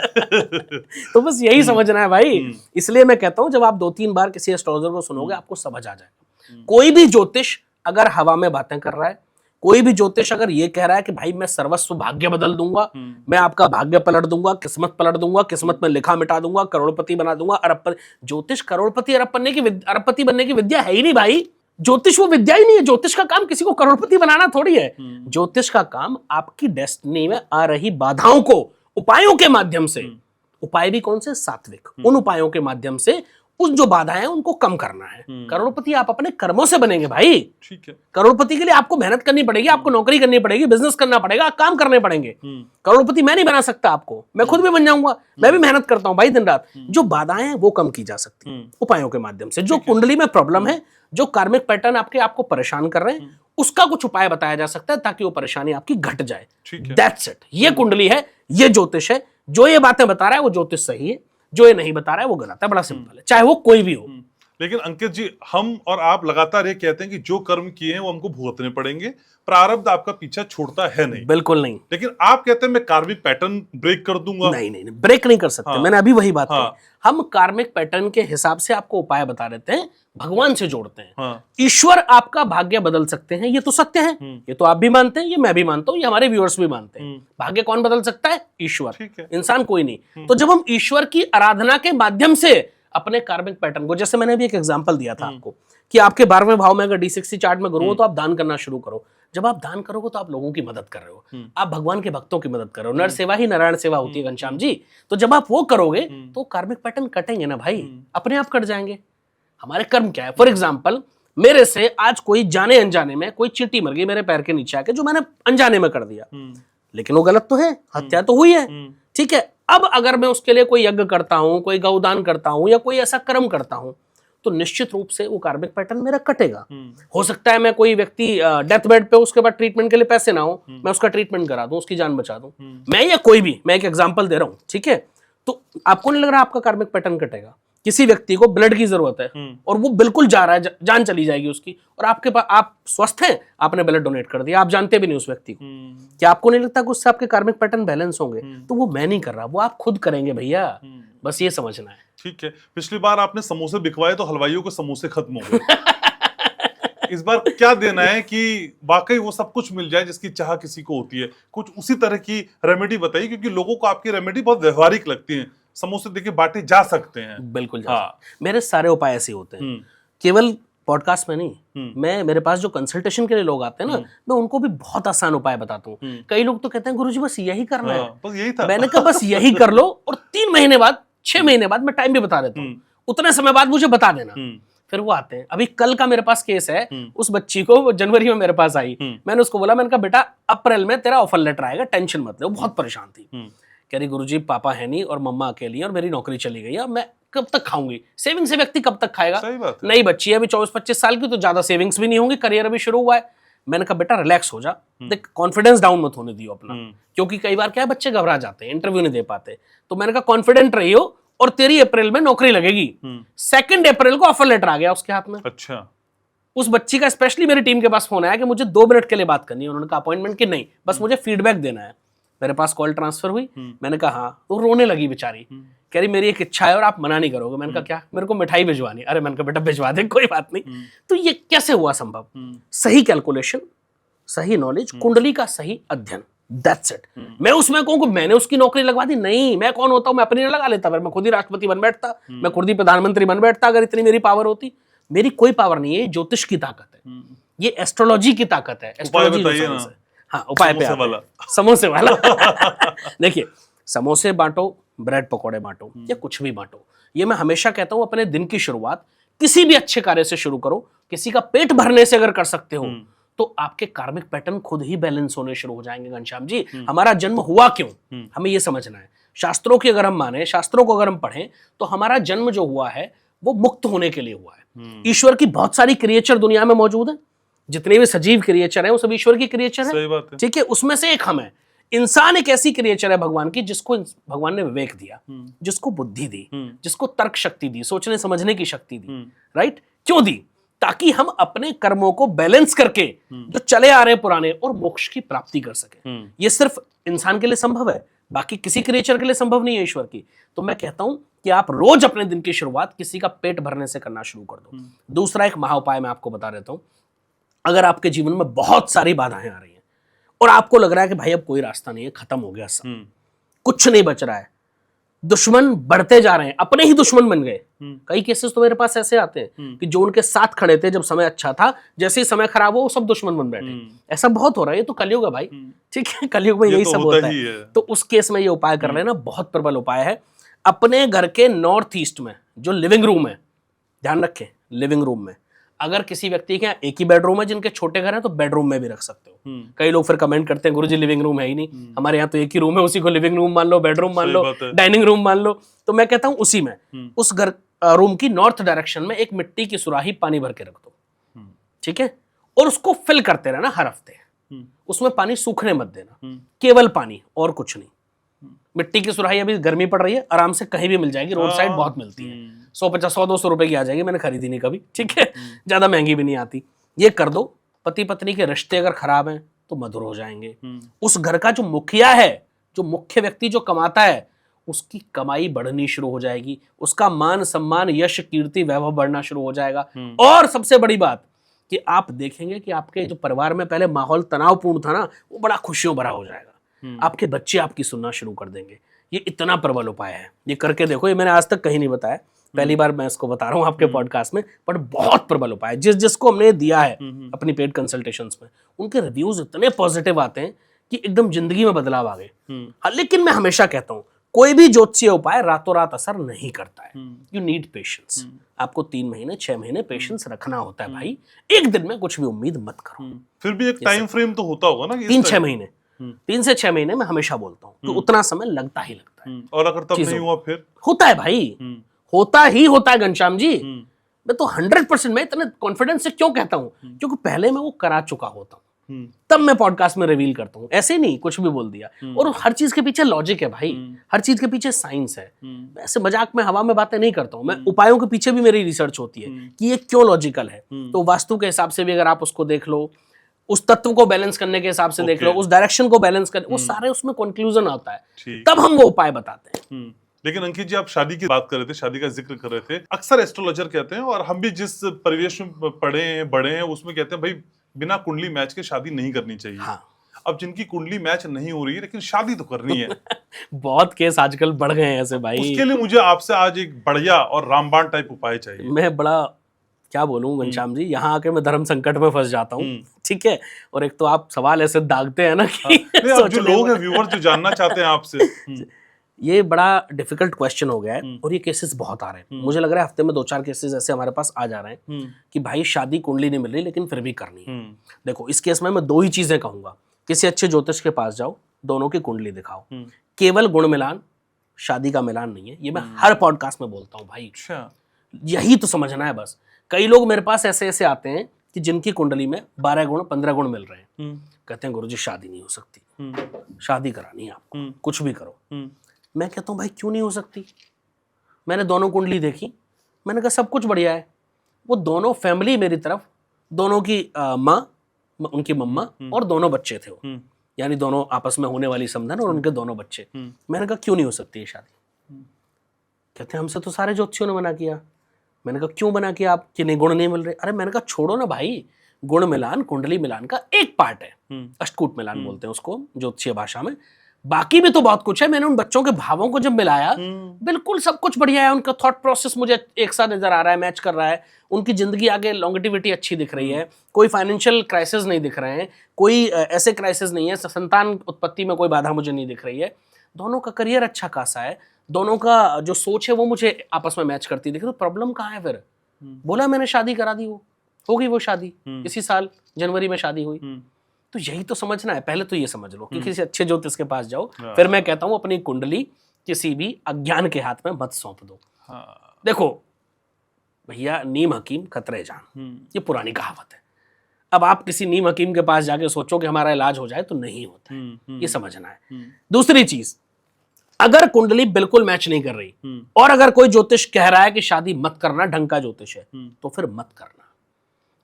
तो बस यही समझना है भाई। इसलिए मैं कहता हूं, जब आप 2-3 बार किसी एस्ट्रोलॉजर को सुनोगे आपको समझ आ जाएगा। कोई भी ज्योतिष अगर हवा में बातें कर रहा है, कोई भी ज्योतिष अगर ये कह रहा है कि भाई मैं सर्वस्व भाग्य बदल दूंगा, मैं आपका भाग्य पलट दूंगा, किस्मत पलट दूंगा, किस्मत में लिखा मिटा दूंगा, करोड़पति बना दूंगा, अरबपति, ज्योतिष करोड़पति अरबपति बनने की विद्या है ही नहीं भाई। ज्योतिष वो विद्या ही नहीं है। ज्योतिष का काम किसी को करोड़पति बनाना थोड़ी है। ज्योतिष का काम आपकी डेस्टिनी में आ रही बाधाओं को उपायों के माध्यम से, उपाय भी कौन से? सात्विक, उन उपायों के माध्यम से उस जो बाधाएं हैं उनको कम करना है। करोड़पति आप अपने कर्मों से बनेंगे भाई। ठीक है। करोड़पति के लिए आपको मेहनत करनी पड़ेगी, आपको नौकरी करनी पड़ेगी, बिजनेस करना पड़ेगा, काम करने पड़ेंगे। करोड़पति मैं नहीं बना सकता आपको, मैं खुद भी बन जाऊंगा, मैं भी मेहनत करता हूं भाई दिन रात। जो बाधाएं हैं वो कम की जा सकती उपायों के माध्यम से। जो कुंडली में प्रॉब्लम है, जो कार्मिक पैटर्न आपको परेशान कर रहे हैं, उसका कुछ उपाय बताया जा सकता है ताकि वो परेशानी आपकी घट जाए। That's it. ये कुंडली है, ये ज्योतिष है। जो ये बातें बता रहा है वो ज्योतिष सही है, जो ये नहीं बता रहा है वो गलत है। बड़ा सिंपल है, चाहे वो कोई भी हो। लेकिन अंकित जी, हम और आप लगातार ये कहते हैं कि जो कर्म किए हैं वो हमको भुगतने पड़ेंगे, प्रारब्ध आपका पीछा छोड़ता है नहीं। बिल्कुल नहीं। लेकिन आप कहते हैं मैं कार्मिक पैटर्न ब्रेक कर दूंगा। नहीं, ब्रेक नहीं कर सकते। मैंने अभी वही बात कही। हम कार्मिक पैटर्न के हिसाब से आपको उपाय बता देते हैं, भगवान से जोड़ते हैं। ईश्वर आपका भाग्य बदल सकते हैं, ये तो सत्य है। ये तो आप भी मानते हैं, ये मैं भी मानता हूं, ये हमारे व्यूअर्स भी मानते हैं। भाग्य कौन बदल सकता है? ईश्वर। इंसान कोई नहीं। तो जब हम ईश्वर की आराधना के माध्यम से अपने कार्मिक पैटर्न को, जैसे मैंने अभी एक एग्जांपल दिया था आपको कि आपके 12वें भाव में अगर D60 चार्ट में गुरु हो तो आप दान करना शुरू करो। जब आप दान करोगे तो आप लोगों की मदद कर रहे हो, आप भगवान के भक्तों की मदद कर रहे हो। नर सेवा ही नारायण सेवा होती है घनश्याम जी। तो जब आप वो करोगे तो कार्मिक पैटर्न कटेंगे ना भाई, अपने आप कट जाएंगे। हमारे कर्म क्या है? फॉर एग्जाम्पल, मेरे से आज कोई जाने अनजाने में कोई चींटी मर गई मेरे पैर के नीचे आके, जो मैंने अनजाने में कर दिया, लेकिन वो गलत तो है, हत्या तो हुई है, ठीक है। अब अगर मैं उसके लिए कोई यज्ञ करता हूं, कोई गौदान करता हूं या कोई ऐसा कर्म करता हूं, तो निश्चित रूप से वो कार्मिक पैटर्न मेरा कटेगा। हो सकता है मैं कोई व्यक्ति डेथ बेड पे, उसके बाद ट्रीटमेंट के लिए पैसे ना हो, मैं उसका ट्रीटमेंट करा दूं, उसकी जान बचा दूं, मैं या कोई भी, मैं एक एग्जांपल दे रहा हूं, ठीक है। तो आपको नहीं लग रहा आपका कार्मिक पैटर्न कटेगा? किसी व्यक्ति को ब्लड की जरूरत है और वो बिल्कुल जा रहा है, जान चली जाएगी उसकी, और आपके पास, आप स्वस्थ हैं, आपने ब्लड डोनेट कर दिया, आप जानते भी नहीं उस व्यक्ति को, क्या आपको नहीं लगता कि उससे आपके कार्मिक पैटर्न बैलेंस होंगे? तो वो मैं नहीं कर रहा, वो आप खुद करेंगे भैया। बस ये समझना है। ठीक है। पिछली बार आपने समोसे बिकवाए तो हलवाइयों के समोसे खत्म हो गए। इस बार क्या देना है कि वाकई वो सब कुछ मिल जाए जिसकी चाह किसी को होती है? कुछ उसी तरह की रेमेडी बताइए, क्योंकि लोगों को आपकी रेमेडी बहुत व्यवहारिक लगती है। समोसे देके बांटे जा सकते हैं। बिल्कुल मेरे सारे उपाय ऐसे होते हैं, केवल पॉडकास्ट में नहीं। मैं, मेरे पास जो कंसल्टेशन के लिए लोग आते हैं ना, मैं उनको भी बहुत आसान उपाय बताता हूँ। कई लोग तो कहते हैं गुरुजी बस यही करना है, बस यही था। मैंने कहा बस यही कर लो, और 3 महीने बाद, 6 महीने बाद मैं टाइम भी बता देता हूँ, उतने समय बाद मुझे बता देना। फिर वो आते हैं। अभी कल का मेरे पास केस है, उस बच्ची को जनवरी में मेरे पास आई, मैंने उसको बोला, मैंने कहा बेटा अप्रैल में तेरा ऑफर लेटर आएगा, टेंशन मत ले। वो बहुत परेशान थी, कह रही गुरुजी पापा है नहीं और मम्मा अकेली है और मेरी नौकरी चली गई है, अब मैं कब तक खाऊंगी? सेविंग से व्यक्ति कब तक खाएगा? नई बच्ची है अभी 24-25 साल की, तो ज्यादा सेविंग्स भी नहीं होंगी, करियर अभी शुरू हुआ है। मैंने कहा बेटा रिलैक्स हो जा, देख कॉन्फिडेंस डाउन मत होने दियो अपना, क्योंकि कई बार क्या है बच्चे घबरा जाते हैं, इंटरव्यू नहीं दे पाते। तो मैंने कहा कॉन्फिडेंट रहियो और तेरी अप्रैल में नौकरी लगेगी। 2 अप्रैल को ऑफर लेटर आ गया उसके हाथ में। अच्छा। उस बच्ची का स्पेशली मेरी टीम के पास फोन आया कि मुझे 2 मिनट के लिए बात करनी है। उन्होंने कहा अपॉइंटमेंट की नहीं, बस मुझे फीडबैक देना है। मेरे पास कॉल ट्रांसफर हुई, मैंने कहा हाँ। तो रोने लगी बेचारी, कह रही मेरी एक इच्छा है और आप मना नहीं करोगे। मैंने कहा क्या? मेरे को मिठाई भिजवानी। अरे मैंने कहा बेटा भिजवा दे, कोई बात नहीं। तो ये कैसे हुआ संभव? सही कैलकुलेशन, सही नॉलेज, कुंडली का सही अध्ययन, दैट्स इट। मैं उसमें कहूँ कि मैंने उसकी नौकरी लगवा दी, नहीं। मैं कौन होता हूँ? मैं अपनी लगा लेता, फिर मैं खुद ही राष्ट्रपति बन बैठता, मैं खुद ही प्रधानमंत्री बन बैठता, अगर इतनी मेरी पावर होती। मेरी कोई पावर नहीं है, ज्योतिष की ताकत है, ये एस्ट्रोलॉजी की ताकत है। एस्ट्रोलॉजी, हाँ उपाय पे समोसे वाला। देखिए, समोसे बांटो, ब्रेड पकौड़े बांटो, या कुछ भी बांटो। ये मैं हमेशा कहता हूं, अपने दिन की शुरुआत किसी भी अच्छे कार्य से शुरू करो। किसी का पेट भरने से अगर कर सकते हो तो आपके कार्मिक पैटर्न खुद ही बैलेंस होने शुरू हो जाएंगे। घनश्याम जी, हमारा जन्म हुआ क्यों, हमें यह समझना है। शास्त्रों की अगर हम माने, शास्त्रों को अगर हम पढ़ें, तो हमारा जन्म जो हुआ है वो मुक्त होने के लिए हुआ है। ईश्वर की बहुत सारी क्रिएचर दुनिया में मौजूद है, जितने भी सजीव क्रिएचर हैं वो सब ईश्वर की क्रिएचर है। सही बात है। ठीक है, उसमें से एक हम है। इंसान एक ऐसी क्रिएचर है भगवान की जिसको भगवान ने विवेक दिया, जिसको बुद्धि दी, जिसको तर्क शक्ति दी, सोचने समझने की शक्ति दी। राइट? क्यों दी? ताकि हम अपने कर्मों को बैलेंस करके जो चले आ रहे पुराने और मोक्ष की प्राप्ति कर सके। ये सिर्फ इंसान के लिए संभव है, बाकी किसी क्रिएचर के लिए संभव नहीं है ईश्वर की। तो मैं कहता हूं कि आप रोज अपने दिन की शुरुआत किसी का पेट भरने से करना शुरू कर दो। दूसरा एक महा उपाय मैं आपको बता देता हूं। अगर आपके जीवन में बहुत सारी बाधाएं आ रही हैं और आपको लग रहा है कि भाई अब कोई रास्ता नहीं है, खत्म हो गया सब, कुछ नहीं बच रहा है, दुश्मन बढ़ते जा रहे हैं, अपने ही दुश्मन बन गए। कई केसेस तो मेरे पास ऐसे आते हैं कि जो उनके साथ खड़े थे जब समय अच्छा था, जैसे ही समय खराब हो वो सब दुश्मन बन बैठे। ऐसा बहुत हो रहा है, ये तो कलयुग है भाई। ठीक है, कलयुग में यही सब होता है। तो उस केस में ये उपाय कर लेना बहुत प्रबल उपाय है। अपने घर के नॉर्थ ईस्ट में जो लिविंग रूम है, ध्यान रखें, लिविंग रूम में अगर किसी व्यक्ति के यहाँ एक ही बेडरूम है, जिनके छोटे घर है तो बेडरूम में भी रख सकते हो। कई लोग फिर कमेंट करते हैं गुरुजी लिविंग रूम है ही नहीं, हमारे यहाँ तो एक ही रूम है, उसी को लिविंग रूम मान लो, बेडरूम मान लो, डाइनिंग रूम मान लो। तो मैं कहता हूँ उसी में, उस घर रूम की नॉर्थ डायरेक्शन में एक मिट्टी की सुराही पानी भर के रख दो। ठीक है, और उसको फिल करते रहना हर हफ्ते। उसमें पानी सूखने मत देना, केवल पानी और कुछ नहीं। मिट्टी की सुराही अभी गर्मी पड़ रही है, आराम से कहीं भी मिल जाएगी, रोड साइड बहुत मिलती है, 100-200 रुपए की आ जाएगी, मैंने खरीदी नहीं कभी। ठीक है, ज्यादा महंगी भी नहीं आती। ये कर दो, पति पत्नी के रिश्ते अगर खराब हैं तो मधुर हो जाएंगे। उस घर का जो मुखिया है, जो मुख्य व्यक्ति जो कमाता है, उसकी कमाई बढ़नी शुरू हो जाएगी, उसका मान सम्मान यश कीर्ति वैभव बढ़ना शुरू हो जाएगा। और सबसे बड़ी बात कि आप देखेंगे कि आपके जो परिवार में पहले माहौल तनावपूर्ण था ना, वो बड़ा खुशियों भरा हो जाएगा। आपके बच्चे आपकी सुनना शुरू कर देंगे। ये इतना प्रबल उपाय है, ये करके देखो। ये मैंने आज तक कहीं नहीं बताया, पहली बार मैं इसको बता रहा हूँ आपके पॉडकास्ट में, पर बहुत प्रबल उपाय है। जिसको हमने दिया है अपनी पेड कंसल्टेशंस में, उनके रिव्यूज इतने पॉजिटिव आते हैं कि एकदम जिंदगी में बदलाव आ गए। हाँ, लेकिन मैं हमेशा कहता हूँ कोई भी ज्योतिषीय उपाय रातों रात असर नहीं करता है। You need patience. आपको 3 महीने 6 महीने पेशेंस रखना होता है भाई। एक दिन में कुछ भी उम्मीद मत करो। फिर भी एक टाइम फ्रेम तो होता होगा ना, 3-6 महीने, 3 से 6 महीने मैं हमेशा बोलता हूँ कि उतना समय लगता ही लगता है। और अगर तब नहीं हुआ फिर होता है भाई, होता ही होता है घनश्याम जी। मैं तो 100% मैं इतने कॉन्फिडेंस से क्यों कहता हूँ, क्योंकि पहले मैं वो करा चुका होता हूँ, तब मैं पॉडकास्ट में रिवील करता हूँ। ऐसे नहीं कुछ भी बोल दिया। और हर चीज के पीछे लॉजिक है भाई, हर चीज के पीछे साइंस है। मैं ऐसे मजाक में हवा में बातें नहीं करता हूँ, मैं उपायों के पीछे भी मेरी रिसर्च होती है कि ये क्यों लॉजिकल है। तो वास्तु के हिसाब से भी अगर आप उसको देख लो, उस तत्व को बैलेंस करने के हिसाब से देख लो, उस डायरेक्शन को बैलेंस कर, वो सारे उसमें कंक्लूजन आता है, तब हम वो उपाय बताते हैं। लेकिन अंकित जी, आप शादी की बात कर रहे थे, शादी का जिक्र कर रहे थे। अक्सर एस्ट्रोलॉजर कहते हैं, और हम भी जिस परिवेश में पढ़े हैं बड़े हैं, उसमें कहते हैं भाई बिना कुंडली मैच के शादी नहीं करनी चाहिए। हाँ। अब जिनकी कुंडली मैच नहीं हो रही है लेकिन शादी तो करनी है बहुत केस आजकल बढ़ गए हैं ऐसे भाई। उसके लिए मुझे आपसे आज एक बढ़िया और रामबाण टाइप उपाय चाहिए। मैं बड़ा क्या बोलूं घनश्याम जी, यहाँ आके मैं धर्म संकट में फंस जाता हूँ। ठीक है, और एक तो आप सवाल ऐसे दागते हैं ना कि अब जो लोग हैं व्यूअर जो जानना चाहते हैं आपसे, ये बड़ा डिफिकल्ट क्वेश्चन हो गया है और ये केसेस बहुत आ रहे हैं। मुझे लग रहा है हफ्ते में 2-4 केसेस ऐसे हमारे पास आ जा रहे हैं कि भाई शादी कुंडली नहीं मिल रही लेकिन फिर भी करनी है। देखो, इस केस में मैं 2 ही चीजें कहूंगा। किसी अच्छे ज्योतिष के पास जाओ, दोनों की कुंडली दिखाओ। केवल गुण मिलान, शादी का मिलान नहीं है, ये मैं हर पॉडकास्ट में बोलता हूँ भाई। यही तो समझना है बस। कई लोग मेरे पास ऐसे ऐसे आते हैं कि जिनकी कुंडली में 12 गुण 15 गुण मिल रहे हैं, कहते हैं गुरुजी शादी नहीं हो सकती, शादी करानी है आपको, कुछ भी करो। मैं कहता हूँ भाई क्यों नहीं हो सकती? मैंने दोनों कुंडली देखी, मैंने कहा सब कुछ बढ़िया है। वो दोनों फैमिली मेरी तरफ, दोनों की माँ, उनकी मम्मा और दोनों बच्चे थे वो, यानी दोनों आपस में होने वाली समधन और उनके दोनों बच्चे। मैंने कहा क्यों नहीं हो सकती ये शादी? कहते हैं हमसे तो सारे ज्योतिषियों ने मना किया। मैंने कहा क्यों मना किया आप, कि नहीं गुण नहीं मिल रहे? अरे मैंने कहा छोड़ो ना भाई, गुण मिलान कुंडली मिलान का एक पार्ट है, अष्टकूट मिलान बोलते हैं उसको ज्योतिषीय भाषा में। बाकी भी तो बहुत कुछ है। मैंने उन बच्चों के भावों को जब मिलाया, बिल्कुल सब कुछ बढ़िया है। उनका थॉट प्रोसेस मुझे एक साथ नजर आ रहा है, मैच कर रहा है। उनकी जिंदगी आगे लॉन्गेटिविटी अच्छी दिख रही है, कोई फाइनेंशियल क्राइसिस नहीं दिख रहे हैं, कोई ऐसे क्राइसिस नहीं है, संतान उत्पत्ति में कोई बाधा मुझे नहीं दिख रही है। दोनों का करियर अच्छा खासा है, दोनों का जो सोच है वो मुझे आपस में मैच करती दिख रही है। तो प्रॉब्लम कहाँ है फिर? बोला मैंने शादी करा दी, वो हो गई वो शादी, इसी साल जनवरी में शादी हुई। तो यही तो समझना है। पहले तो ये समझ लो कि किसी अच्छे ज्योतिष के पास जाओ। फिर मैं कहता हूँ अपनी कुंडली किसी भी अज्ञान के हाथ में मत सौंप दो। देखो, भैया नीम हकीम खतरे जान, ये पुरानी कहावत है। अब आप किसी नीम हकीम के पास जाके सोचो कि हमारा इलाज हो जाए, तो नहीं होता है, ये समझना है। दूसरी चीज, अगर कुंडली बिल्कुल मैच नहीं कर रही और अगर कोई ज्योतिष कह रहा है कि शादी मत करना, ढंग का ज्योतिष है, तो फिर मत करना।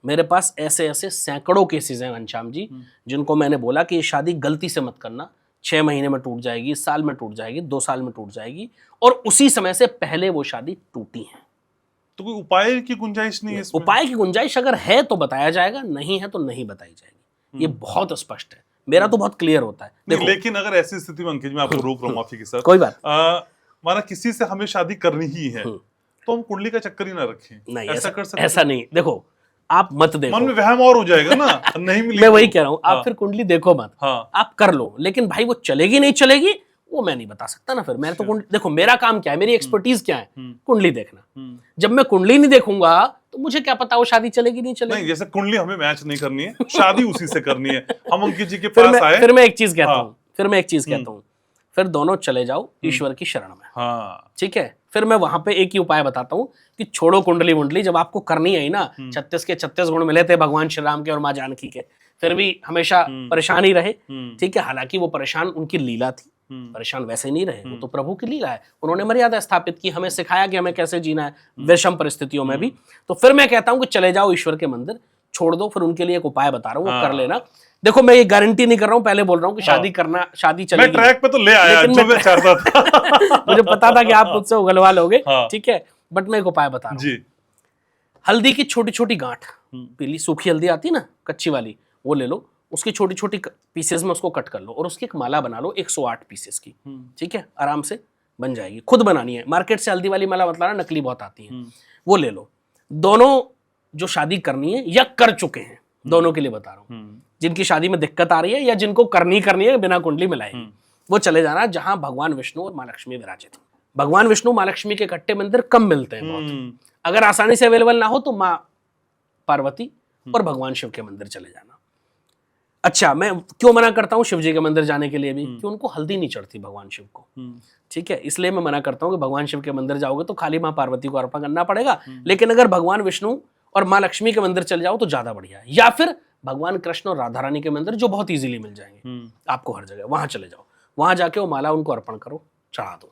मेरे पास ऐसे ऐसे सैकड़ों केसेस हैं घनश्याम जी, जिनको मैंने बोला कि ये शादी गलती से मत करना, 6 महीने में टूट जाएगी, साल में टूट जाएगी, 2 साल में टूट जाएगी, और उसी समय से पहले वो शादी टूटी है। तो कोई उपाय की गुंजाइश नहीं है इसमें? उपाय की गुंजाइश अगर है तो बताया जाएगा, नहीं है तो नहीं बताई जाएगी। ये बहुत स्पष्ट है, मेरा तो बहुत क्लियर होता है। नहीं, लेकिन अगर ऐसी स्थिति में अंकित, मैं आपको रोक रहा हूँ माफी के साथ, कोई बात, माना किसी से हमें शादी करनी ही है, तो हम कुंडली का चक्कर ही ना रखें? नहीं, ऐसा कर सकते? ऐसा नहीं। देखो, आप मत देखो, मन में वहम और हो जाएगा ना, नहीं मिलेगी। मैं वही कह रहा हूँ, आप फिर कुंडली देखो मत, हाँ। आप कर लो, लेकिन भाई वो चलेगी नहीं चलेगी वो मैं नहीं बता सकता ना। फिर मैं तो देखो, मेरा काम क्या है, मेरी एक्सपर्टीज क्या है, कुंडली देखना। जब मैं कुंडली नहीं देखूंगा तो मुझे क्या पता वो शादी चलेगी नहीं चलेगी। नहीं, जैसे कुंडली हमें मैच नहीं करनी है, शादी उसी से करनी है। हम अंकित जी के पास आए, फिर मैं एक चीज कहता हूँ, फिर दोनों चले जाओ ईश्वर की शरण में। हाँ, ठीक है। फिर मैं वहां पे एक ही उपाय बताता हूँ कि छोड़ो कुंडली मुंडली, जब आपको करनी आई ना, 36 के 36 गुण मिले थे भगवान श्री राम के और माँ जानकी के, फिर भी हमेशा परेशान ही रहे। ठीक है, हालांकि वो परेशान उनकी लीला थी, परेशान वैसे नहीं रहे, वो तो प्रभु की लीला है। उन्होंने मर्यादा स्थापित की, हमें सिखाया कि हमें कैसे जीना है विषम परिस्थितियों में भी। तो फिर मैं कहता हूं कि चले जाओ ईश्वर के मंदिर, छोड़ दो। फिर उनके लिए एक उपाय बता रहा हूं, वो कर लेना। देखो, मैं ये गारंटी नहीं कर रहा हूं, पहले बोल रहा हूं कि शादी करना, शादी चलेगी। मैं ट्रैक पे तो ले आया जो मैं चाहता था। मुझे पता था कि आप मुझसे उगलवा लोगे। ठीक है, बट मैं एक उपाय बता रहा हूं। हल्दी की छोटी छोटी गांठ, पीली सूखी हल्दी आती है ना, कच्ची वाली, वो ले लो, उसकी छोटी छोटी पीसेस में उसको कट कर लो और उसकी एक माला बना लो 108 पीसेस की। ठीक है, आराम से बन जाएगी, खुद बनानी है। मार्केट से हल्दी वाली माला मत लाना, नकली बहुत आती है, वो ले लो। दोनों जो शादी करनी है या कर चुके हैं, दोनों के लिए बता रहा हूं, जिनकी शादी में दिक्कत आ रही है या जिनको करनी है बिना कुंडली मिलाए, वो चले जाना जहां भगवान विष्णु और माँ लक्ष्मी विराजित। भगवान विष्णु माँ लक्ष्मी के इकट्ठे मंदिर कम मिलते हैं बहुत, अगर आसानी से अवेलेबल ना हो तो माँ पार्वती और भगवान शिव के मंदिर चले जाना। अच्छा, मैं क्यों मना करता हूं शिव जी के मंदिर जाने के लिए भी, कि उनको हल्दी नहीं चढ़ती भगवान शिव को। ठीक है, इसलिए मैं मना करता हूं कि भगवान शिव के मंदिर जाओगे तो खाली माँ पार्वती को अर्पण करना पड़ेगा। लेकिन अगर भगवान विष्णु और माँ लक्ष्मी के मंदिर चले जाओ तो ज्यादा बढ़िया है, या फिर भगवान कृष्ण और राधा रानी के मंदिर, जो बहुत इजीली मिल जाएंगे आपको हर जगह, वहां चले जाओ। वहां जाके वो माला उनको अर्पण करो, चढ़ा दो,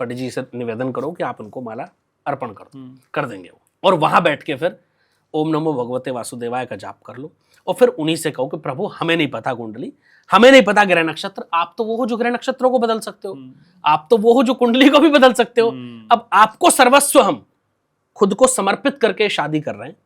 पंडित जी से निवेदन करो कि आप उनको माला अर्पण कर देंगे वो। और वहां बैठ के फिर ओम नमो भगवते वासुदेवाय का जाप कर लो, और फिर उन्हीं से कहो कि प्रभु हमें नहीं पता कुंडली, हमें नहीं पता ग्रह नक्षत्र, आप तो वो हो जो ग्रह नक्षत्रों को बदल सकते हो, आप तो वो हो जो कुंडली को भी बदल सकते हो। अब आपको सर्वस्व हम खुद को समर्पित करके शादी कर रहे हैं,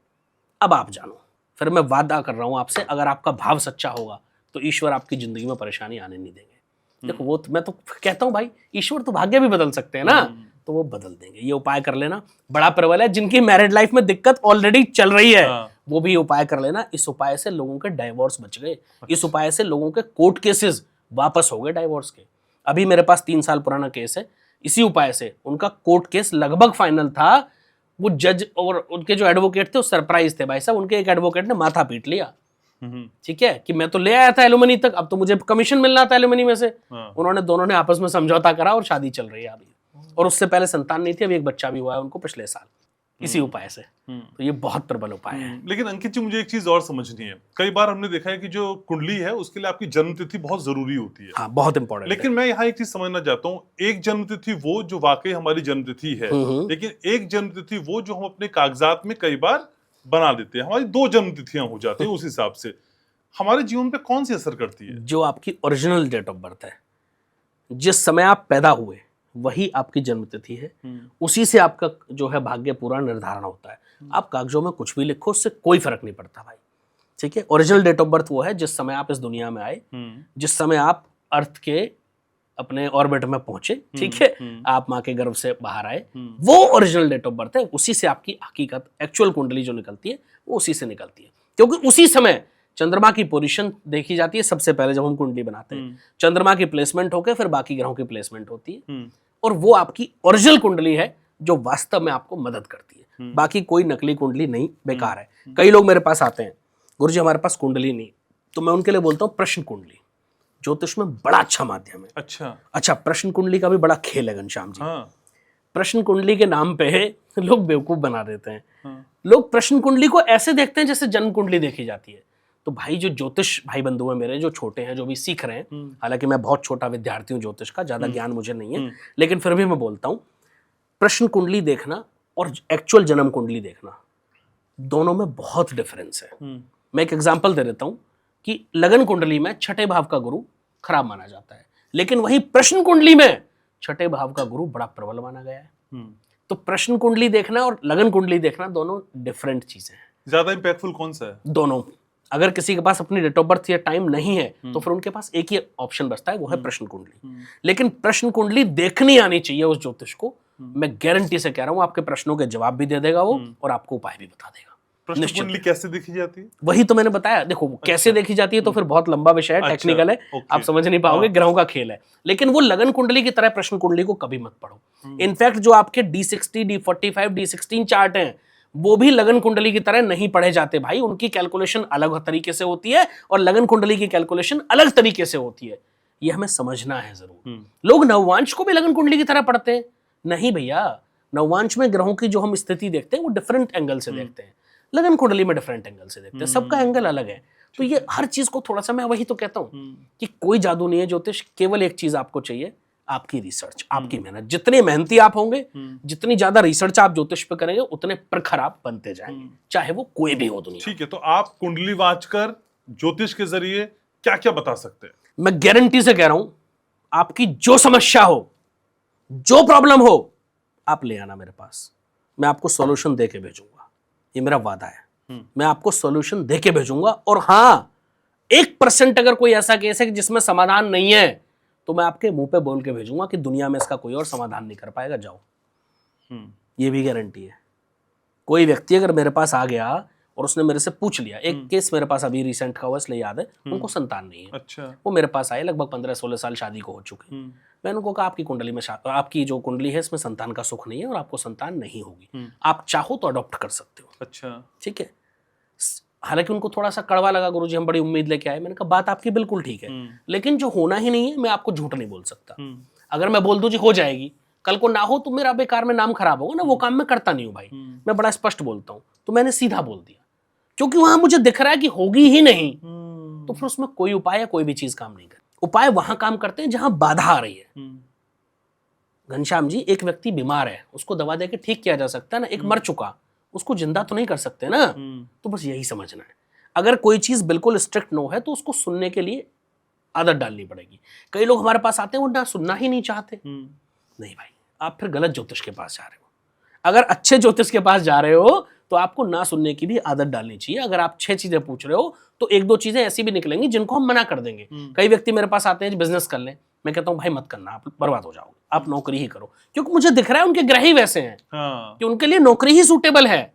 अब आप जानो। फिर मैं वादा कर रहा हूं आपसे, अगर आपका भाव सच्चा होगा तो ईश्वर आपकी जिंदगी में परेशानी आने नहीं देंगे। देखो, वो मैं तो कहता हूं भाई, ईश्वर तो भाग्य भी बदल सकते हैं ना, तो वो बदल देंगे। ये उपाय कर लेना, बड़ा प्रबल है। जिनकी मैरिड लाइफ में दिक्कत ऑलरेडी चल रही है, वो भी उपाय कर लेना। इस उपाय से लोगों के डाइवोर्स बच गए, इस उपाय से लोगों के कोर्ट केसेस वापस हो गए डाइवोर्स के। अभी मेरे पास 3 साल पुराना केस है, इसी उपाय से उनका कोर्ट केस लगभग फाइनल था। वो जज और उनके जो एडवोकेट थे वो सरप्राइज थे भाई साहब, उनके एक एडवोकेट ने माथा पीट लिया। ठीक है, कि मैं तो ले आया था एलुमनी तक, अब तो मुझे कमीशन मिलना था एलुमनी में से। उन्होंने दोनों ने आपस में समझौता करा और शादी चल रही है अभी, और उससे पहले संतान नहीं थी, अभी एक बच्चा भी हुआ है उनको पिछले साल, इसी उपाय से। तो ये बहुत प्रबल उपाय है। लेकिन अंकित जी, मुझे एक चीज और समझनी है। कई बार हमने देखा है कि जो कुंडली है उसके लिए आपकी जन्म तिथि बहुत जरूरी होती है। हाँ, बहुत इंपॉर्टेंट। लेकिन मैं यहाँ एक चीज समझना चाहता हूँ, एक जन्म तिथि वो जो वाकई हमारी जन्म तिथि है, लेकिन एक जन्म तिथि वो जो हम अपने कागजात में कई बार बना देते हैं। हमारी 2 जन्म तिथियां हो जाती है, उस हिसाब से हमारे जीवन पे कौन सी असर करती है? जो आपकी ओरिजिनल डेट ऑफ बर्थ है, जिस समय आप पैदा हुए वही आपकी जन्म तिथि है, उसी से आपका जो है भाग्य पूरा निर्धारण होता है। आप कागजों में कुछ भी लिखो, उससे कोई फर्क नहीं पड़ता भाई। ठीक है, ओरिजिनल डेट ऑफ बर्थ वो है जिस समय आप इस दुनिया में आए, जिस समय आप अर्थ के अपने ऑर्बिट में पहुंचे। ठीक है, आप माँ के गर्भ से बाहर आए, वो ओरिजिनल डेट ऑफ बर्थ है। उसी से आपकी हकीकत, एक्चुअल कुंडली जो निकलती है वो उसी से निकलती है, क्योंकि उसी समय चंद्रमा की पोजीशन देखी जाती है सबसे पहले जब हम कुंडली बनाते हैं। चंद्रमा की प्लेसमेंट होकर फिर बाकी ग्रहों की प्लेसमेंट होती है, और वो आपकी ओरिजिनल कुंडली है जो वास्तव में आपको मदद करती है। बाकी कोई नकली कुंडली नहीं, बेकार है। कई लोग मेरे पास आते हैं, गुरुजी हमारे पास कुंडली नहीं, तो मैं उनके लिए बोलता हूँ प्रश्न कुंडली ज्योतिष में बड़ा अच्छा माध्यम है। अच्छा, प्रश्न कुंडली का भी बड़ा खेल है घनश्याम जी। प्रश्न कुंडली के नाम पे लोग बेवकूफ बना देते हैं। हाँ। लोग प्रश्न कुंडली को ऐसे देखते हैं जैसे जन्म कुंडली देखी जाती है। तो भाई जो ज्योतिष भाई बंधु हैं मेरे, जो छोटे हैं, जो भी सीख रहे हैं, हालांकि मैं बहुत छोटा विद्यार्थी हूँ ज्योतिष का, ज्यादा ज्ञान मुझे नहीं है, लेकिन फिर भी मैं बोलता हूँ, प्रश्न कुंडली देखना और एक्चुअल जन्म कुंडली देखना, दोनों में बहुत डिफरेंस है। मैं एक एग्जांपल दे देता हूं कि लगन कुंडली में छठे भाव का गुरु खराब माना जाता है, लेकिन वही प्रश्न कुंडली में छठे भाव का गुरु बड़ा प्रबल माना गया है। तो प्रश्न कुंडली देखना और लगन कुंडली देखना दोनों डिफरेंट चीजें हैं। ज्यादा इंपैक्टफुल कौन सा है? दोनों। अगर किसी के पास अपनी डेट ऑफ बर्थ या टाइम नहीं है तो फिर उनके पास एक ही ऑप्शन बचता है, वो है प्रश्न कुंडली। लेकिन प्रश्न कुंडली देखनी आनी चाहिए उस ज्योतिष को। मैं गारंटी से कह रहा हूं, आपके प्रश्नों के जवाब भी दे देगा वो और आपको उपाय भी बता देगा। प्रश्न कुंडली कैसे देखी जाती है? वही तो मैंने बताया। देखो कैसे देखी जाती है तो फिर बहुत लंबा विषय है, टेक्निकल है, आप समझ नहीं पाओगे, ग्रहों का खेल है। लेकिन वो लगन कुंडली की तरह प्रश्न कुंडली को कभी मत पढ़ो। इनफैक्ट जो आपके D60, D45, D16 चार्ट हैं, वो भी लगन कुंडली की तरह नहीं पढ़े जाते भाई। उनकी कैलकुलेशन अलग तरीके से होती है और लगन कुंडली की कैलकुलेशन अलग तरीके से होती है। ये हमें समझना है जरूर। लोग नववांश को भी लगन कुंडली की तरह पढ़ते हैं। नहीं भैया, नववांश में ग्रहों की जो हम स्थिति देखते हैं वो डिफरेंट एंगल से देखते हैं, लगन कुंडली में डिफरेंट एंगल से देखते हैं। सबका एंगल अलग है। तो ये हर चीज को थोड़ा सा, मैं वही तो कहता हूं कि कोई जादू नहीं है ज्योतिष, केवल एक चीज आपको चाहिए, आपकी रिसर्च, आपकी मेहनत। जितने मेहनती आप होंगे, जितनी ज्यादा रिसर्च आप ज्योतिष पे करेंगे, उतने प्रखर आप बनते जाएंगे, चाहे वो कोई भी हो दुनिया। ठीक है, तो आप कुंडली वाचकर ज्योतिष के जरिए क्या क्या बता सकते हैं? मैं गारंटी से कह रहा हूं, आपकी जो समस्या हो, जो प्रॉब्लम हो, आप ले आना मेरे पास, मैं आपको सॉल्यूशन दे के भेजूंगा। ये मेरा वादा है, मैं आपको सॉल्यूशन दे के भेजूंगा। और हाँ, 1% अगर कोई ऐसा केस है कि जिसमें समाधान नहीं है, तो मैं आपके मुंह पे बोल के भेजूंगा कि दुनिया में इसका कोई और समाधान नहीं कर पाएगा, जाओ। ये भी गारंटी है। कोई व्यक्ति अगर मेरे पास आ गया और उसने मेरे से पूछ लिया, एक केस मेरे पास अभी रिसेंट का हुआ इसलिए याद है, उनको संतान नहीं है। अच्छा। वो मेरे पास आए, लगभग 15-16 साल शादी को हो चुके। मैंने उनको कहा आपकी कुंडली में, आपकी जो कुंडली है इसमें संतान का सुख नहीं है और आपको संतान नहीं होगी, आप चाहो तो अडॉप्ट कर सकते हो। अच्छा, ठीक है। हालांकि उनको थोड़ा सा कड़वा लगा, गुरुजी हम बड़ी उम्मीद लेके आए। मैंने कहा बात आपकी बिल्कुल ठीक है, लेकिन जो होना ही नहीं है, मैं आपको झूठ नहीं बोल सकता। अगर मैं बोल दूं जी हो जाएगी, कल को ना हो तो मेरा बेकार में नाम खराब होगा ना, वो काम मैं करता नहीं हूं भाई। मैं बड़ा स्पष्ट बोलता हूं। तो मैंने सीधा बोल दिया, क्योंकि वहां मुझे दिख रहा है कि होगी ही नहीं, तो फिर उसमें कोई उपाय या कोई भी चीज काम नहीं करती। उपाय वहां काम करते हैं जहां बाधा आ रही है। घनश्याम जी, एक व्यक्ति बीमार है, उसको दवा देके ठीक किया जा सकता है ना। एक मर चुका, उसको जिंदा तो नहीं कर सकते ना। तो बस यही समझना है। अगर कोई चीज बिल्कुल स्ट्रिक्ट नो है तो उसको सुनने के लिए आदत डालनी पड़ेगी। कई लोग हमारे पास आते हैं, वो ना सुनना ही नहीं चाहते। नहीं भाई, आप फिर गलत ज्योतिष के पास जा रहे हो। अगर अच्छे ज्योतिष के पास जा रहे हो तो आपको ना सुनने की भी आदत डालनी चाहिए। अगर आप 6 चीजें पूछ रहे हो तो 1-2 चीजें ऐसी भी निकलेंगी जिनको हम मना कर देंगे। कई व्यक्ति मेरे पास आते हैं बिजनेस कर लें, मैं कहता हूं भाई मत करना, आप बर्बाद हो जाओगे, आप नौकरी ही करो। क्योंकि मुझे दिख रहा है उनके ग्रह ही वैसे हैं कि उनके लिए नौकरी ही सूटेबल है,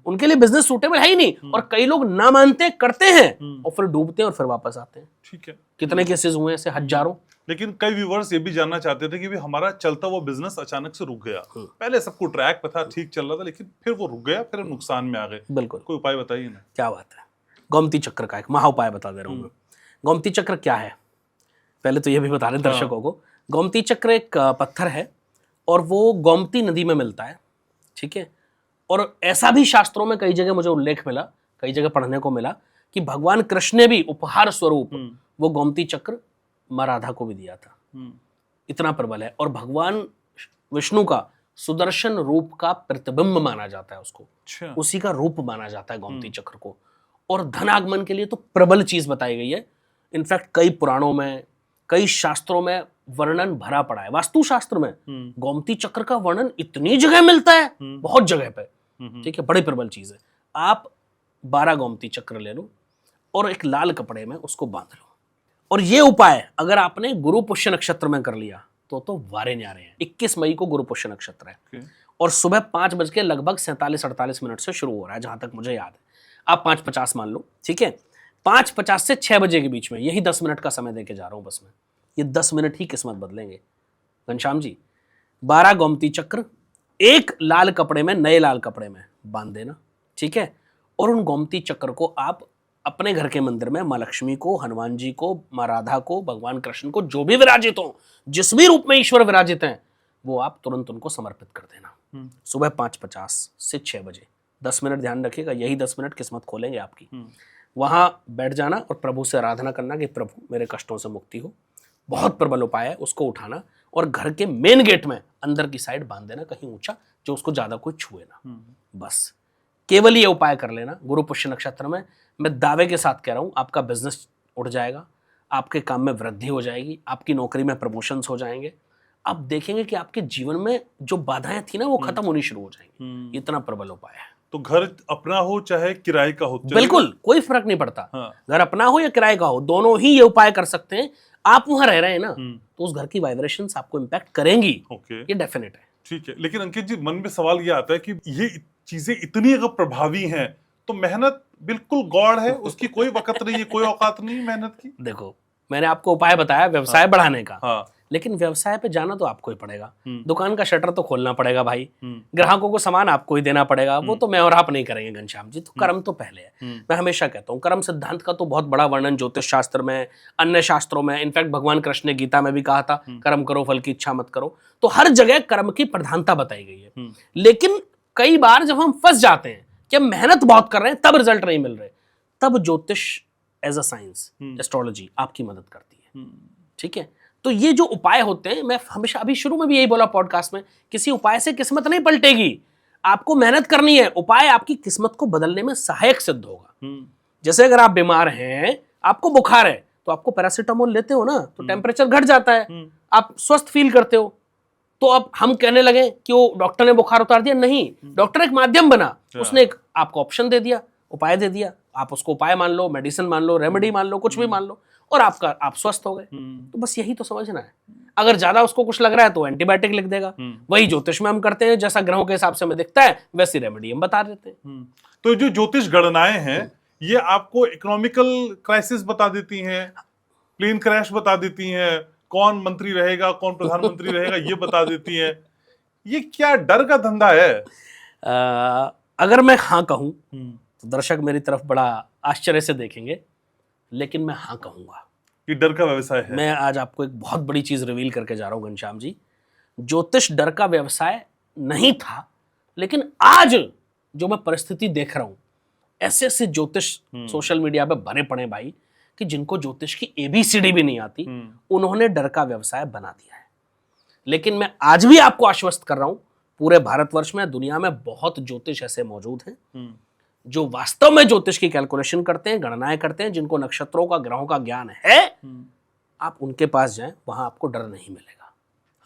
उनके लिए बिजनेस सूटेबल है ही नहीं। और कई लोग ना मानते, करते हैं और फिर डूबते हैं और फिर वापस आते हैं। ठीक है, कितने केसेस हुए ऐसे, हजारों। लेकिन कई व्यूवर्स ये भी जानना चाहते थे कि भी हमारा चलता हुआ बिजनेस अचानक से रुक गया। पहले सबको ट्रैक पे था, ठीक चल रहा था, लेकिन फिर वो रुक गया, फिर हम नुकसान में आ गए। बिल्कुल। कोई उपाय बताइए ना। क्या बात है। गोमती चक्र का एक महा उपाय बता दे रहा हूं मैं। गोमती चक्र क्या है, पहले तो ये भी बता रहे दर्शकों को। गोमती चक्र एक पत्थर है और वो गोमती नदी में मिलता है। ठीक है। और ऐसा भी शास्त्रों में कई जगह मुझे उल्लेख मिला, कई जगह पढ़ने को मिला कि भगवान कृष्ण ने भी उपहार स्वरूप वो गोमती चक्र मां राधा को भी दिया था। इतना प्रबल है। और भगवान विष्णु का सुदर्शन रूप का प्रतिबिंब माना जाता है उसको। अच्छा। उसी का रूप माना जाता है गोमती चक्र को। और धन आगमन के लिए तो प्रबल चीज बताई गई है। इनफैक्ट कई पुराणों में, कई शास्त्रों में वर्णन भरा पड़ा है। वास्तु शास्त्र में गोमती चक्र का वर्णन इतनी जगह मिलता है, बहुत जगह पे। ठीक है, बड़ी प्रबल चीज है। आप 12 गोमती चक्र ले लो और एक लाल कपड़े में उसको बांध लो। और ये उपाय अगर आपने गुरु पुष्य नक्षत्र में कर लिया तो वारे न्यारे हैं। 21 मई को गुरु पुष्य नक्षत्र है और सुबह 5 बज के लगभग 47-48 मिनट से शुरू हो रहा है, जहां तक मुझे याद है। आप 5:50 मान लो। ठीक है, 5:50 से 6 बजे के बीच में, यही 10 मिनट का समय देके जा रहा हूं बस मैं। ये 10 मिनट ही किस्मत बदलेंगे। घनश्याम जी, 12 गोमती चक्र एक लाल कपड़े में, नए लाल कपड़े में बांध देना। ठीक है। और उन गोमती चक्र को आप अपने घर के मंदिर में मां लक्ष्मी को, हनुमान जी को, मां राधा को, भगवान कृष्ण को, जो भी विराजित हो, जिस भी रूप में ईश्वर विराजित हैं, वो आप तुरंत उनको समर्पित कर देना। सुबह 5:50 से 6 बजे 10 मिनट ध्यान रखिएगा, यही 10 मिनट किस्मत खोलेंगे आपकी। वहां बैठ जाना और प्रभु से आराधना करना कि प्रभु मेरे कष्टों से मुक्ति हो। बहुत प्रबल उपाय है, उसको उठाना और घर के मेन गेट में अंदर की साइड बांध देना कहीं ऊंचा, जो उसको ज्यादा कोई छुए ना। बस केवल ये उपाय कर लेना गुरु पुष्य नक्षत्र में। मैं दावे के साथ कह रहा हूं, आपका बिजनेस उठ जाएगा, आपके काम में वृद्धि हो जाएगी, आपकी नौकरी में प्रमोशंस हो जाएंगे। आप देखेंगे कि आपके जीवन में जो बाधाएं थी ना वो खत्म होनी शुरू हो जाएंगी। इतना प्रबल उपाय है। तो घर अपना हो चाहे किराए का हो, बिल्कुल कोई फर्क नहीं पड़ता। हाँ। घर अपना हो या किराए का हो, दोनों ही ये उपाय कर सकते हैं। आप वहां रह रहे हैं ना, तो उस घर की वाइब्रेशंस आपको इंपैक्ट करेंगी। ओके, ये डेफिनेट है। ठीक है। लेकिन अंकित जी, मन में सवाल ये आता है कि ये चीजें इतनी अगर प्रभावी हैं तो मेहनत बिल्कुल गौड़ है, उसकी कोई वक्त नहीं है, कोई औकात नहीं है मेहनत की। देखो मैंने आपको उपाय बताया व्यवसाय बढ़ाने का, हाँ। लेकिन व्यवसाय पे जाना तो आपको ही पड़ेगा। दुकान का शटर तो खोलना पड़ेगा भाई, ग्राहकों को सामान आपको ही देना पड़ेगा। वो तो मैं और आप नहीं करेंगे घनश्याम जी, तो कर्म तो पहले है। मैं हमेशा कहता हूँ कर्म सिद्धांत का तो बहुत बड़ा वर्णन ज्योतिष शास्त्र में, अन्य शास्त्रों में, इनफैक्ट भगवान कृष्ण ने गीता में भी कहा था कर्म करो फल की इच्छा मत करो। तो हर जगह कर्म की प्रधानता बताई गई है। लेकिन कई बार जब हम फंस जाते हैं कि हम मेहनत बहुत कर रहे हैं तब रिजल्ट नहीं मिल रहे, तब ज्योतिष एज अ साइंस, एस्ट्रोलॉजी आपकी मदद करती है। ठीक है, तो ये जो उपाय होते हैं, मैं हमेशा अभी शुरू में भी यही बोला पॉडकास्ट में, किसी उपाय से किस्मत नहीं पलटेगी, आपको मेहनत करनी है। उपाय आपकी किस्मत को बदलने में सहायक सिद्ध होगा। जैसे अगर आप बीमार हैं, आपको बुखार है, तो आपको पैरासीटामोल लेते हो ना, तो टेम्परेचर घट जाता है, आप स्वस्थ फील करते हो। तो अब हम कहने लगे कि वो डॉक्टर ने बुखार उतार दिया, नहीं, डॉक्टर एक माध्यम बना, उसने एक आपको ऑप्शन दे दिया, उपाय दे दिया। आप उसको उपाय मान लो, मेडिसिन मान लो, रेमेडी मान लो, कुछ भी मान लो, और आप स्वस्थ हो गए। तो बस यही तो समझना है। अगर ज्यादा उसको कुछ लग रहा है तो एंटीबायोटिक लिख देगा। वही ज्योतिष में हम करते हैं, जैसा ग्रहों के हिसाब से हमें दिखता है वैसी रेमेडी हम बता देते हैं। तो जो ज्योतिष गणनाएं हैं ये आपको इकोनॉमिकल क्राइसिस बता देती हैं, प्लेन क्रैश बता देती हैं, कौन मंत्री रहेगा कौन प्रधानमंत्री रहेगा ये बता देती हैं। ये क्या डर का धंधा है? अगर मैं हाँ कहूं तो दर्शक मेरी तरफ बड़ा आश्चर्य से देखेंगे, लेकिन मैं हाँ कहूंगा। ये डर का व्यवसाय है। मैं आज आपको एक बहुत बड़ी चीज रिवील करके जा रहा हूं घनश्याम जी। ज्योतिष डर का व्यवसाय नहीं था, लेकिन आज जो मैं परिस्थिति देख रहा हूं, ऐसे ऐसे ज्योतिष सोशल मीडिया पे भरे पड़े भाई कि जिनको ज्योतिष की ABCD भी नहीं आती, उन्होंने डर का व्यवसाय बना दिया है। लेकिन मैं आज भी आपको आश्वस्त कर रहा हूं, पूरे भारतवर्ष में, दुनिया में बहुत ज्योतिष ऐसे मौजूद हैं जो वास्तव में ज्योतिष की कैलकुलेशन करते हैं, गणनाएं करते हैं, जिनको नक्षत्रों का, ग्रहों का ज्ञान है। आप उनके पास जाएं, वहां आपको डर नहीं मिलेगा।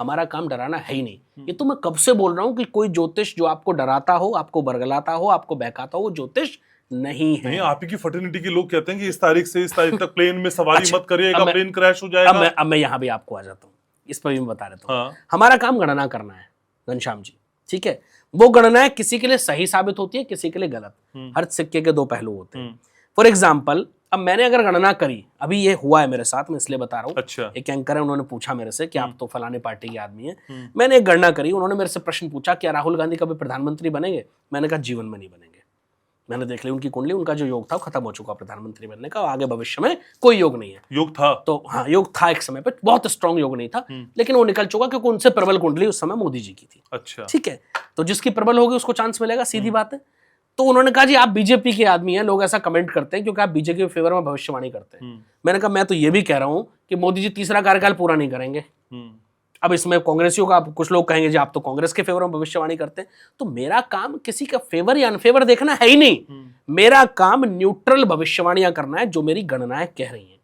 हमारा काम डराना है ही नहीं। ये तो मैं कब से बोल रहा हूं कि कोई ज्योतिष जो आपको डराता हो, आपको बरगलाता हो, आपको बहकाता हो, वो ज्योतिष नहीं है। नहीं, आप ही की फर्टिलिटी के लोग कहते हैं कि इस तारीख से इस तारीख तक प्लेन में सवारी मत करिएगा, प्लेन क्रैश हो जाएगा। अब मैं यहाँ भी आपको आ जाता हूँ, इस पर भी मैं बता देता हूँ। हाँ। हमारा काम गणना करना है घनश्याम जी, ठीक है। वो गणनाएं किसी के लिए सही साबित होती है, किसी के लिए गलत। हर सिक्के के दो पहलू होते हैं। फॉर एग्जाम्पल, अब मैंने अगर गणना करी, अभी ये हुआ है मेरे साथ, मैं इसलिए बता रहा हूँ। अच्छा। एक एंकर है, उन्होंने पूछा मेरे से कि आप तो फलाने पार्टी के आदमी हैं। मैंने एक गणना करी, उन्होंने मेरे से प्रश्न पूछा क्या राहुल गांधी कभी प्रधानमंत्री बनेंगे? मैंने कहा जीवन में नहीं बनेंगे। मैंने देख ली उनकी कुंडली, उनका जो योग था खत्म हो चुका प्रधानमंत्री बनने का, आगे भविष्य में कोई योग नहीं है। योग था तो हाँ, योग था एक समय पे, बहुत स्ट्रांग योग नहीं था, लेकिन वो निकल चुका क्योंकि उनसे प्रबल कुंडली उस समय मोदी जी की थी। अच्छा, ठीक है, तो जिसकी प्रबल होगी उसको चांस मिलेगा, सीधी बात है। तो उन्होंने कहा जी आप बीजेपी के आदमी हैं, लोग ऐसा कमेंट करते हैं क्योंकि आप बीजेपी के फेवर में भविष्यवाणी करते हैं। मैंने कहा मैं तो ये भी कह रहा हूं कि मोदी जी तीसरा कार्यकाल पूरा नहीं करेंगे। अब इसमें कांग्रेसियों का कुछ लोग कहेंगे जी आप तो कांग्रेस के फेवर में भविष्यवाणी करते हैं। तो मेरा काम किसी का फेवर या अनफेवर देखना है ही नहीं। मेरा काम न्यूट्रल भविष्यवाणियां करना है जो मेरी गणनाएं कह रही हैं।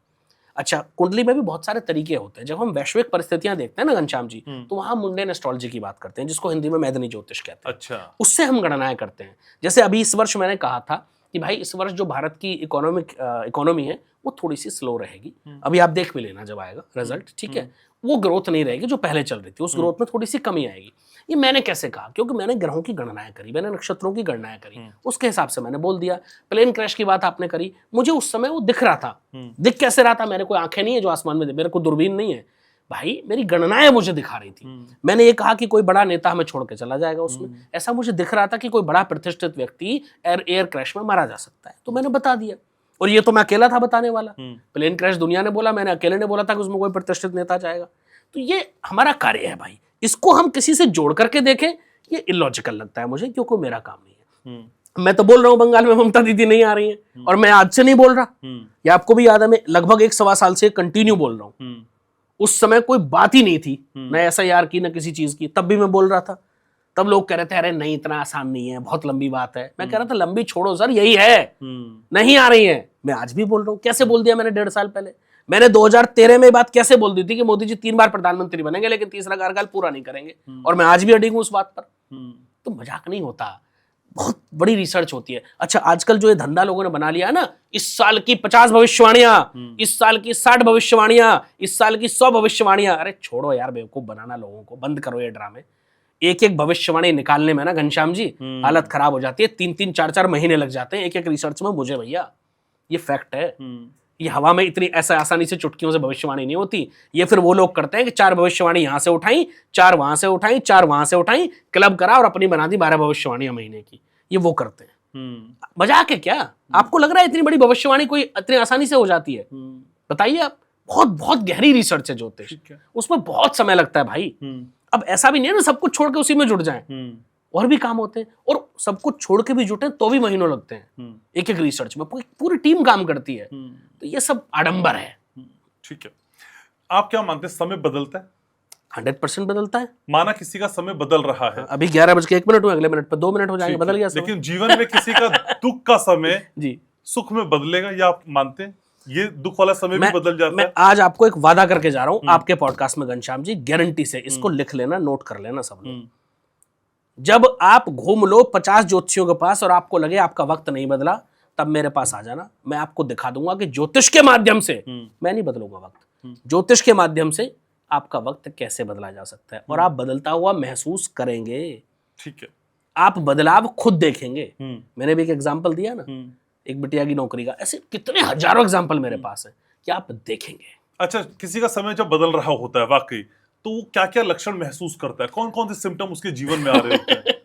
अच्छा, कुंडली में भी बहुत सारे तरीके होते हैं। जब हम वैश्विक परिस्थितियां देखते हैं ना घनश्याम जी, तो वहां मुंडेन एस्ट्रोलॉजी की बात करते हैं, जिसको हिंदी में मैदनी ज्योतिष कहते हैं। अच्छा, उससे हम गणनाएं करते हैं। जैसे अभी इस वर्ष मैंने कहा था कि भाई इस वर्ष जो भारत की इकोनॉमी है वो थोड़ी सी स्लो रहेगी। अभी आप देख भी लेना जब आएगा रिजल्ट, ठीक है, वो ग्रोथ नहीं रहेगी जो पहले चल रही थी, उस ग्रोथ में थोड़ी सी कमी आएगी। ये मैंने कैसे कहा? क्योंकि मैंने ग्रहों की गणनाएं करी, मैंने नक्षत्रों की गणनाएं करी, उसके हिसाब से मैंने बोल दिया। प्लेन क्रैश की बात आपने करी, मुझे उस समय वो दिख रहा था। दिख कैसे रहा था? मेरे कोई आंखें नहीं है जो आसमान में, मेरे को दूरबीन नहीं है भाई, मेरी गणनाएं मुझे दिखा रही थी। मैंने ये कहा कि कोई बड़ा नेता हमें छोड़ के चला जाएगा उसमें, ऐसा मुझे दिख रहा था कि कोई बड़ा प्रतिष्ठित व्यक्ति एयर क्रैश में मारा जा सकता है, तो मैंने बता दिया। और ये तो मैं अकेला था बताने वाला। प्लेन क्रैश दुनिया ने बोला, मैंने अकेले ने बोला था कि उसमें कोई प्रतिष्ठित नेता जाएगा। तो ये हमारा कार्य है भाई इसको हम किसी से जोड़ करके देखें, ये इलॉजिकल लगता है मुझे, क्योंकि मेरा काम नहीं है। मैं तो बोल रहा हूँ बंगाल में ममता दीदी नहीं आ रही है, और मैं आज से नहीं बोल रहा, ये आपको भी याद है, मैं लगभग 1-1.25 साल से कंटिन्यू बोल रहा हूँ। उस समय कोई बात ही नहीं थी, न SIR की, न किसी चीज की, तब भी मैं बोल रहा था। तब लोग कह रहे थे अरे नहीं, इतना आसान नहीं है, बहुत लंबी बात है। मैं कह रहा था लंबी छोड़ो सर, यही है, नहीं आ रही है। मैं आज भी बोल रहा हूँ, कैसे बोल दिया मैंने 1.5 साल पहले। मैंने 2013 में बात कैसे बोल दी थी कि मोदी जी 3 बार प्रधानमंत्री बनेंगे लेकिन तीसरा कार्यकाल पूरा नहीं करेंगे, और मैं आज भी अडिग हूं उस बात पर। तो मजाक नहीं होता, बहुत बड़ी रिसर्च होती है। अच्छा, आजकल जो ये धंधा लोगों ने बना लिया है ना, इस साल की 50 भविष्यवाणियां, इस साल की 60 भविष्यवाणियां, इस साल की 100 भविष्यवाणियां, अरे छोड़ो यार, बेवकूफ बनाना लोगों को, बंद करो ये ड्रामे। एक एक भविष्यवाणी निकालने में ना घनश्याम जी हालत खराब हो जाती है, 3-3, 4-4 महीने लग जाते हैं एक एक रिसर्च में मुझे भैया, ये फैक्ट है। ये हवा में इतनी ऐसा आसानी से चुटकियों से भविष्यवाणी नहीं होती। ये फिर वो लोग करते हैं कि 4 भविष्यवाणी यहां से उठाई, 4 वहां से उठाई, 4 वहां से उठाई, क्लब करा और अपनी बना दी 12 भविष्यवाणियां महीने की। ये वो करते हैं। मजाक है क्या? आपको लग रहा है इतनी बड़ी भविष्यवाणी कोई इतनी आसानी से हो जाती है? बताइए आप। बहुत बहुत गहरी रिसर्च है ज्योतिष, उसमें बहुत समय लगता है भाई। अब ऐसा भी नहीं है ना सब कुछ छोड़ के उसी में जुट जाएं, और भी काम होते हैं, और सब कुछ छोड़ के भी जुटे तो भी महीनों लगते हैं एक एक रिसर्च में, पूरी टीम काम करती है। तो ये सब आडंबर है। ठीक है, आप क्या मानते हैं, समय बदलता है? 100% बदलता है। माना किसी का समय बदल रहा है, अभी 11:01 हुए, अगले मिनट पर 2 मिनट हो जाएंगे, बदल गया समय। लेकिन जीवन में किसी का दुख का समय जी सुख में बदलेगा, या आप मानते हैं ये दुख वाला समय भी बदल जाता है? मैं आज आपको एक वादा करके जा रहा हूं आपके पॉडकास्ट में घनश्याम जी, गारंटी से, इसको लिख लेना, नोट कर लेना सब लोग। जब आप घूम लो 50 ज्योतिषियों के पास और आपको लगे आपका वक्त नहीं बदला, तब मेरे पास आ जाना। मैं आपको दिखा दूंगा कि ज्योतिष के माध्यम से, मैं नहीं बदलूंगा वक्त, ज्योतिष के माध्यम से आपका वक्त कैसे बदला जा सकता है, और आप बदलता हुआ महसूस करेंगे। ठीक है, आप बदलाव खुद देखेंगे। मैंने भी एक एग्जाम्पल दिया ना, एक बिटिया की नौकरी का, ऐसे कितने हजारों एग्जाम्पल मेरे पास है कि आप देखेंगे। अच्छा, किसी का समय जब बदल रहा होता है वाकई, तो वो क्या क्या लक्षण महसूस करता है, कौन कौन से सिम्टम उसके जीवन में आ रहे होते हैं?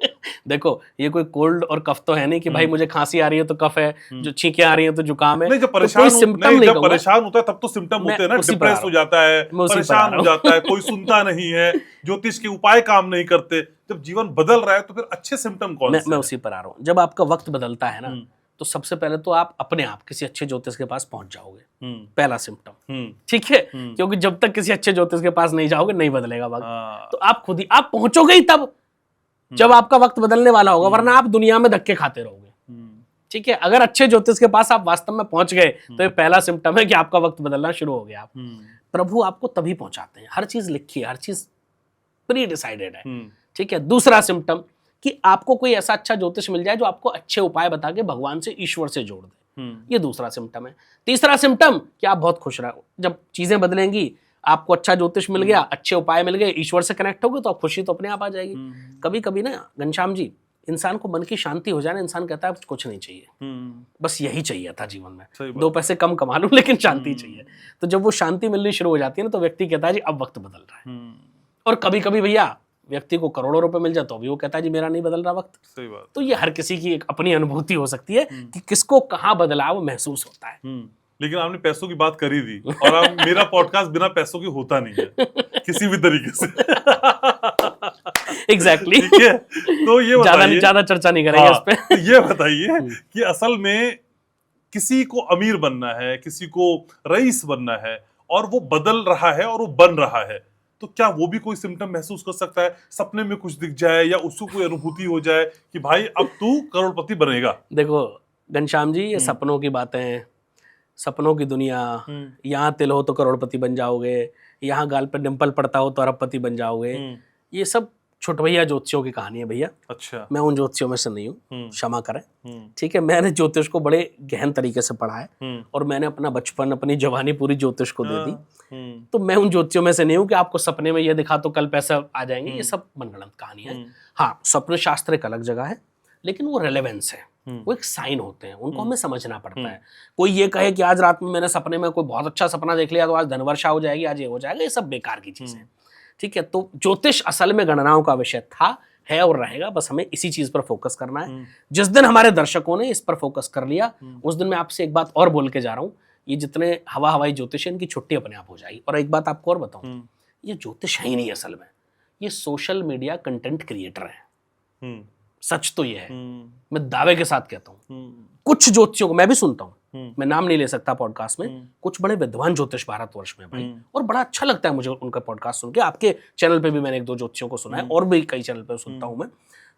देखो, ये कोई कोल्ड और कफ तो है नहीं कि भाई मुझे खांसी आ रही है तो कफ है, जो छींकें आ रही है तो जुकाम है। नहीं, जब परेशान जब परेशान होता है तब तो सिम्टम होते हैं ना, डिप्रेस हो जाता है, परेशान हो जाता है, कोई सुनता नहीं है, ज्योतिष के उपाय काम नहीं करते। जब जीवन बदल रहा है तो फिर अच्छे सिम्टम कौन से? मैं उसी पर आ रहा हूँ। जब आपका वक्त बदलता है ना, तो सबसे पहले तो आप अपने आप किसी अच्छे ज्योतिष के पास पहुंच जाओगे, पहला सिम्टम। ठीक है, क्योंकि जब तक किसी अच्छे ज्योतिष के पास नहीं जाओगे नहीं बदलेगा वक्त। तो आप खुद ही आप पहुंचोगे ही तब जब आपका वक्त बदलने वाला होगा, वरना आप दुनिया में धक्के खाते रहोगे। ठीक है, अगर अच्छे ज्योतिष के पास आप वास्तव में पहुंच गए तो ये पहला सिम्टम है कि आपका वक्त बदलना शुरू हो गया। प्रभु आपको तभी पहुंचाते हैं, हर चीज लिखी है, हर चीज प्री डिसाइडेड है। ठीक है, दूसरा सिम्टम कि आपको कोई ऐसा अच्छा ज्योतिष मिल जाए जो आपको अच्छे उपाय बता के भगवान से, ईश्वर से जोड़ दे, ये दूसरा सिम्टम है। तीसरा सिम्टम कि आप बहुत खुश रहो। जब चीजें बदलेंगी, आपको अच्छा ज्योतिष मिल गया, अच्छे उपाय मिल गए, ईश्वर से कनेक्ट हो गए, तो आप खुशी तो अपने आप आ जाएगी। कभी कभी ना घनश्याम जी, इंसान को मन की शांति हो जाए ना, इंसान कहता है कुछ नहीं चाहिए, बस यही चाहिए था जीवन में, 2 पैसे कम कमा लूं लेकिन शांति चाहिए। तो जब वो शांति मिलनी शुरू हो जाती है ना, तो व्यक्ति कहता है जी अब वक्त बदल रहा है। और कभी कभी भैया व्यक्ति को करोड़ों रुपए मिल जाए तो भी वो कहता है जी मेरा नहीं बदल रहा वक्त। सही बात। तो ये हर किसी की एक अपनी अनुभूति हो सकती है कि किसको कहाँ बदलाव महसूस होता है। लेकिन आपने पैसों की बात करी थी, और अब मेरा पॉडकास्ट बिना पैसों के होता नहीं है किसी भी तरीके से। एग्जैक्टली। ठीक है, तो ये बताइए, ज्यादा चर्चा नहीं करेंगे इस पे। तो ये बताइए कि असल में किसी को अमीर बनना है, किसी को रईस बनना है, और वो बदल रहा है और वो बन रहा है, तो क्या वो भी कोई सिम्टम महसूस कर सकता है? सपने में कुछ दिख जाए या उसको कोई अनुभूति हो जाए कि भाई अब तू करोड़पति बनेगा? देखो घनश्याम जी, ये सपनों की बातें हैं, सपनों की दुनिया। यहाँ तिल हो तो करोड़पति बन जाओगे, यहाँ गाल पे डिंपल पड़ता हो तो अरबपति बन जाओगे, ये सब छुटभैया ज्योतिषियों की कहानी है भैया। अच्छा, मैं उन ज्योतिषियों में से नहीं हूँ, क्षमा करें। ठीक है, मैंने ज्योतिष को बड़े गहन तरीके से पढ़ा है, और मैंने अपना बचपन, अपनी जवानी पूरी ज्योतिष को दे दी। तो मैं उन ज्योतिषियों में से नहीं हूँ कि आपको सपने में ये दिखा तो कल पैसा आ जाएंगे, ये सब मनगढ़ंत कहानी है। हाँ, स्वप्न शास्त्र एक अलग जगह है, लेकिन वो रेलेवेंस है, वो एक साइन होते हैं, उनको हमें समझना पड़ता है। कोई ये कहे कि आज रात में मैंने सपने में कोई बहुत अच्छा सपना देख लिया तो आज धनवर्षा हो जाएगी, आज ये हो जाएगा, ये सब बेकार की चीज है। ठीक है, तो ज्योतिष असल में गणनाओं का विषय था, है और रहेगा, बस हमें इसी चीज पर फोकस करना है। जिस दिन हमारे दर्शकों ने इस पर फोकस कर लिया, उस दिन मैं आपसे एक बात और बोल के जा रहा हूँ, ये जितने हवाई ज्योतिष है इनकी छुट्टी अपने आप हो जाएगी। और एक बात आपको और बताऊं, ये ज्योतिष है ही नहीं असल में, ये सोशल मीडिया कंटेंट क्रिएटर हैं। हम्म, सच तो ये है, हम्म, मैं दावे के साथ कहता हूँ। हम्म, कुछ ज्योतिषियों को मैं भी सुनता हूँ, हम्म, मैं नाम नहीं ले सकता पॉडकास्ट में, हम्म, कुछ बड़े विद्वान ज्योतिष भारतवर्ष में भाई, हम्म, और बड़ा अच्छा लगता है मुझे उनका पॉडकास्ट सुन के। आपके चैनल पे भी मैंने 1-2 ज्योतिषियों को सुना है, और भी कई चैनल पे सुनता हूँ मैं,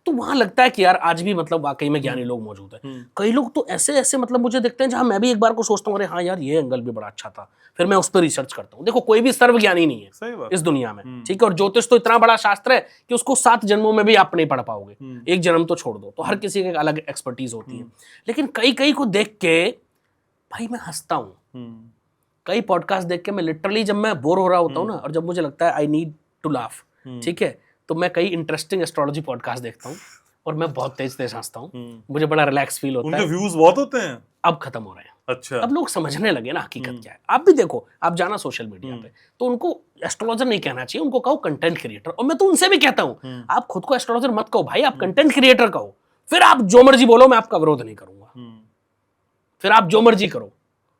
तो वहां लगता है कि यार आज भी मतलब वाकई में ज्ञानी लोग मौजूद हैं। कई लोग तो ऐसे ऐसे मतलब मुझे देखते हैं जहां मैं भी एक बार को सोचता हूँ अरे हाँ यार ये एंगल भी बड़ा अच्छा था, फिर मैं उस पर रिसर्च करता हूँ। देखो कोई भी सर्वज्ञानी नहीं है सही बात। इस दुनिया में, ठीक है, और ज्योतिष तो इतना बड़ा शास्त्र है कि उसको 7 जन्मों में भी आप नहीं पढ़ पाओगे, एक जन्म तो छोड़ दो। तो हर किसी की एक अलग एक्सपर्टीज होती है, लेकिन कई कई को देख के भाई मैं हंसता हूँ। कई पॉडकास्ट देख के मैं लिटरली जब मैं बोर हो रहा होता हूँ ना, और जब मुझे लगता है आई नीड टू लाफ, ठीक है, तो मैं कई इंटरेस्टिंग एस्ट्रोलॉजी पॉडकास्ट देखता हूँ और मैं बहुत तेज तेज हंसता हूँ, मुझे बड़ा रिलैक्स फील होता उनके है। व्यूज बहुत होते हैं। अब खत्म हो रहे हैं, अच्छा। अब लोग समझने लगे ना हकीकत क्या है। आप भी देखो, आप जाना सोशल मीडिया पे, तो उनको एस्ट्रोलॉजर नहीं कहना चाहिए, उनको कहो कंटेंट क्रिएटर। और मैं तो उनसे भी कहता हूँ आप खुद को एस्ट्रोलॉजर मत कहो भाई, आप कंटेंट क्रिएटर कहो, फिर आप जो मर्जी बोलो, मैं आपका विरोध नहीं करूंगा, फिर आप जो मर्जी करो,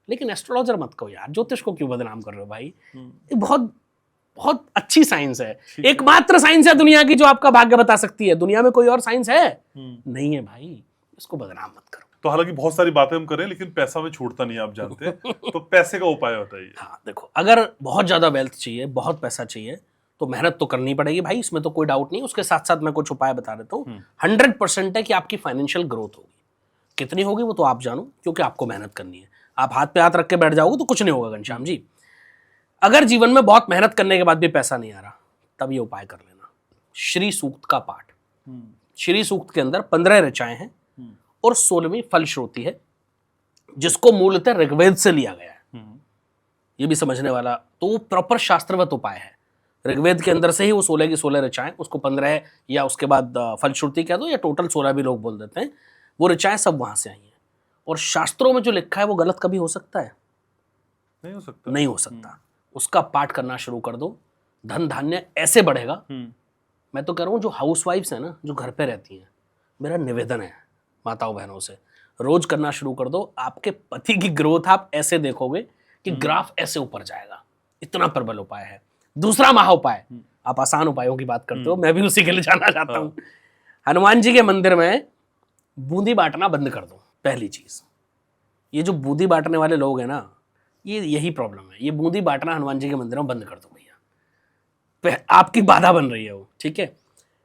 लेकिन एस्ट्रोलॉजर मत कहो यार। ज्योतिष को क्यों बदनाम कर रहे हो भाई? ये बहुत बहुत अच्छी साइंस है, एकमात्र साइंस है दुनिया की जो आपका भाग्य बता सकती है। दुनिया में कोई और साइंस है? नहीं है भाई, इसको बदनाम मत करो। तो हालांकि बहुत सारी बातें हम करें, लेकिन पैसा में छोड़ता नहीं, आप जानते हैं। तो पैसे का उपाय बताइए। हाँ देखो, अगर बहुत ज्यादा वेल्थ चाहिए, बहुत पैसा चाहिए, तो मेहनत तो करनी पड़ेगी भाई, इसमें तो कोई डाउट नहीं। उसके साथ साथ मैं कुछ उपाय बता देता हूँ। 100% है कि आपकी फाइनेंशियल ग्रोथ होगी। कितनी होगी वो तो आप जानो, क्योंकि आपको मेहनत करनी है। आप हाथ पे हाथ रख के बैठ जाओगे तो कुछ नहीं होगा घनश्याम जी। अगर जीवन में बहुत मेहनत करने के बाद भी पैसा नहीं आ रहा, तब ये उपाय कर लेना, श्री सूक्त का पाठ। श्री सूक्त के अंदर 15 ऋचाएं हैं और 16वीं फलश्रुति है, जिसको मूलतः ऋग्वेद से लिया गया है। ये भी समझने वाला, तो वो प्रॉपर शास्त्रवत उपाय है। ऋग्वेद के अंदर से ही वो 16 की 16 ऋचाएं, उसको 15 या उसके बाद फलश्रुति कह दो, या टोटल 16 भी लोग बोल देते हैं, वो ऋचाएं सब वहां से आई हैं। और शास्त्रों में जो लिखा है वो गलत कभी हो सकता है? नहीं हो सकता, नहीं हो सकता। उसका पाठ करना शुरू कर दो, धन धान्य ऐसे बढ़ेगा। मैं तो कह रहा हूँ जो हाउसवाइफ्स है ना, जो घर पे रहती हैं, मेरा निवेदन है माताओं बहनों से, रोज करना शुरू कर दो। आपके पति की ग्रोथ आप ऐसे देखोगे कि ग्राफ ऐसे ऊपर जाएगा। इतना प्रबल उपाय है। दूसरा महा उपाय, आप आसान उपायों की बात करते हो, मैं भी उसी के लिए जाना चाहता हूँ। हनुमान जी के मंदिर में बूंदी बांटना बंद कर दो। पहली चीज, ये जो बूंदी बांटने वाले लोग हैं ना, ये यही प्रॉब्लम है। ये बूंदी बांटना हनुमान जी के मंदिर में बंद कर दो भैया, आपकी बाधा बन रही है वो, ठीक है।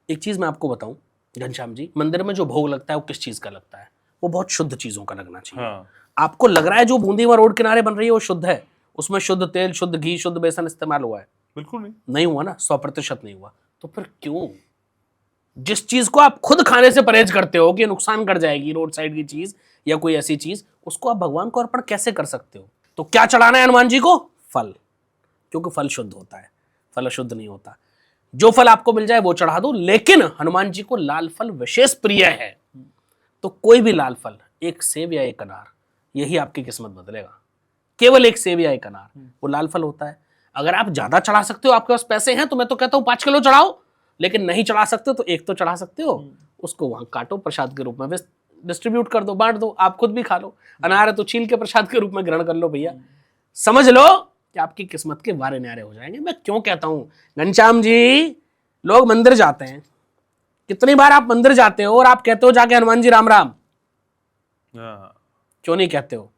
एक चीज मैं आपको बताऊं घनश्याम जी, मंदिर में जो भोग लगता है वो किस चीज का लगता है? वो बहुत शुद्ध चीजों का लगना चाहिए। हाँ। आपको लग रहा है जो बूंदी वहां रोड किनारे बन रही है वो शुद्ध है, उसमें शुद्ध तेल, शुद्ध घी, शुद्ध बेसन इस्तेमाल हुआ है? बिल्कुल नहीं, नहीं हुआ ना, 100% नहीं हुआ। तो फिर क्यों? जिस चीज को आप खुद खाने से परहेज करते हो कि नुकसान कर जाएगी, रोड साइड की चीज या कोई ऐसी चीज, उसको आप भगवान को अर्पण कैसे कर सकते हो? तो क्या चढ़ाना है हनुमान जी को? फल, क्योंकि फल शुद्ध होता है, फल अशुद्ध नहीं होता। जो फल आपको मिल जाए वो चढ़ा दो, लेकिन हनुमान जी को लाल फल विशेष प्रिय है, तो कोई भी लाल फल, एक सेब या एक अनार, यही आपकी किस्मत बदलेगा। केवल एक सेब या एक अनार, वो लाल फल होता है। अगर आप ज्यादा चढ़ा सकते हो, आपके पास पैसे हैं, तो मैं तो कहता हूं 5 किलो चढ़ाओ, लेकिन नहीं चढ़ा सकते तो एक तो चढ़ा सकते हो, उसको वहां काटो, प्रसाद के रूप में डिस्ट्रीब्यूट कर दो, बांट दो, आप खुद भी खा लो। अनार है तो छील के प्रसाद के रूप में ग्रहण कर लो भैया। समझ लो कि आपकी किस्मत के वारे न्यारे हो जाएंगे। मैं क्यों कहता हूं घनश्याम जी, लोग मंदिर जाते हैं, कितनी बार आप मंदिर जाते हो और आप कहते हो जाके हनुमान जी राम राम, क्यों नहीं कहते हो?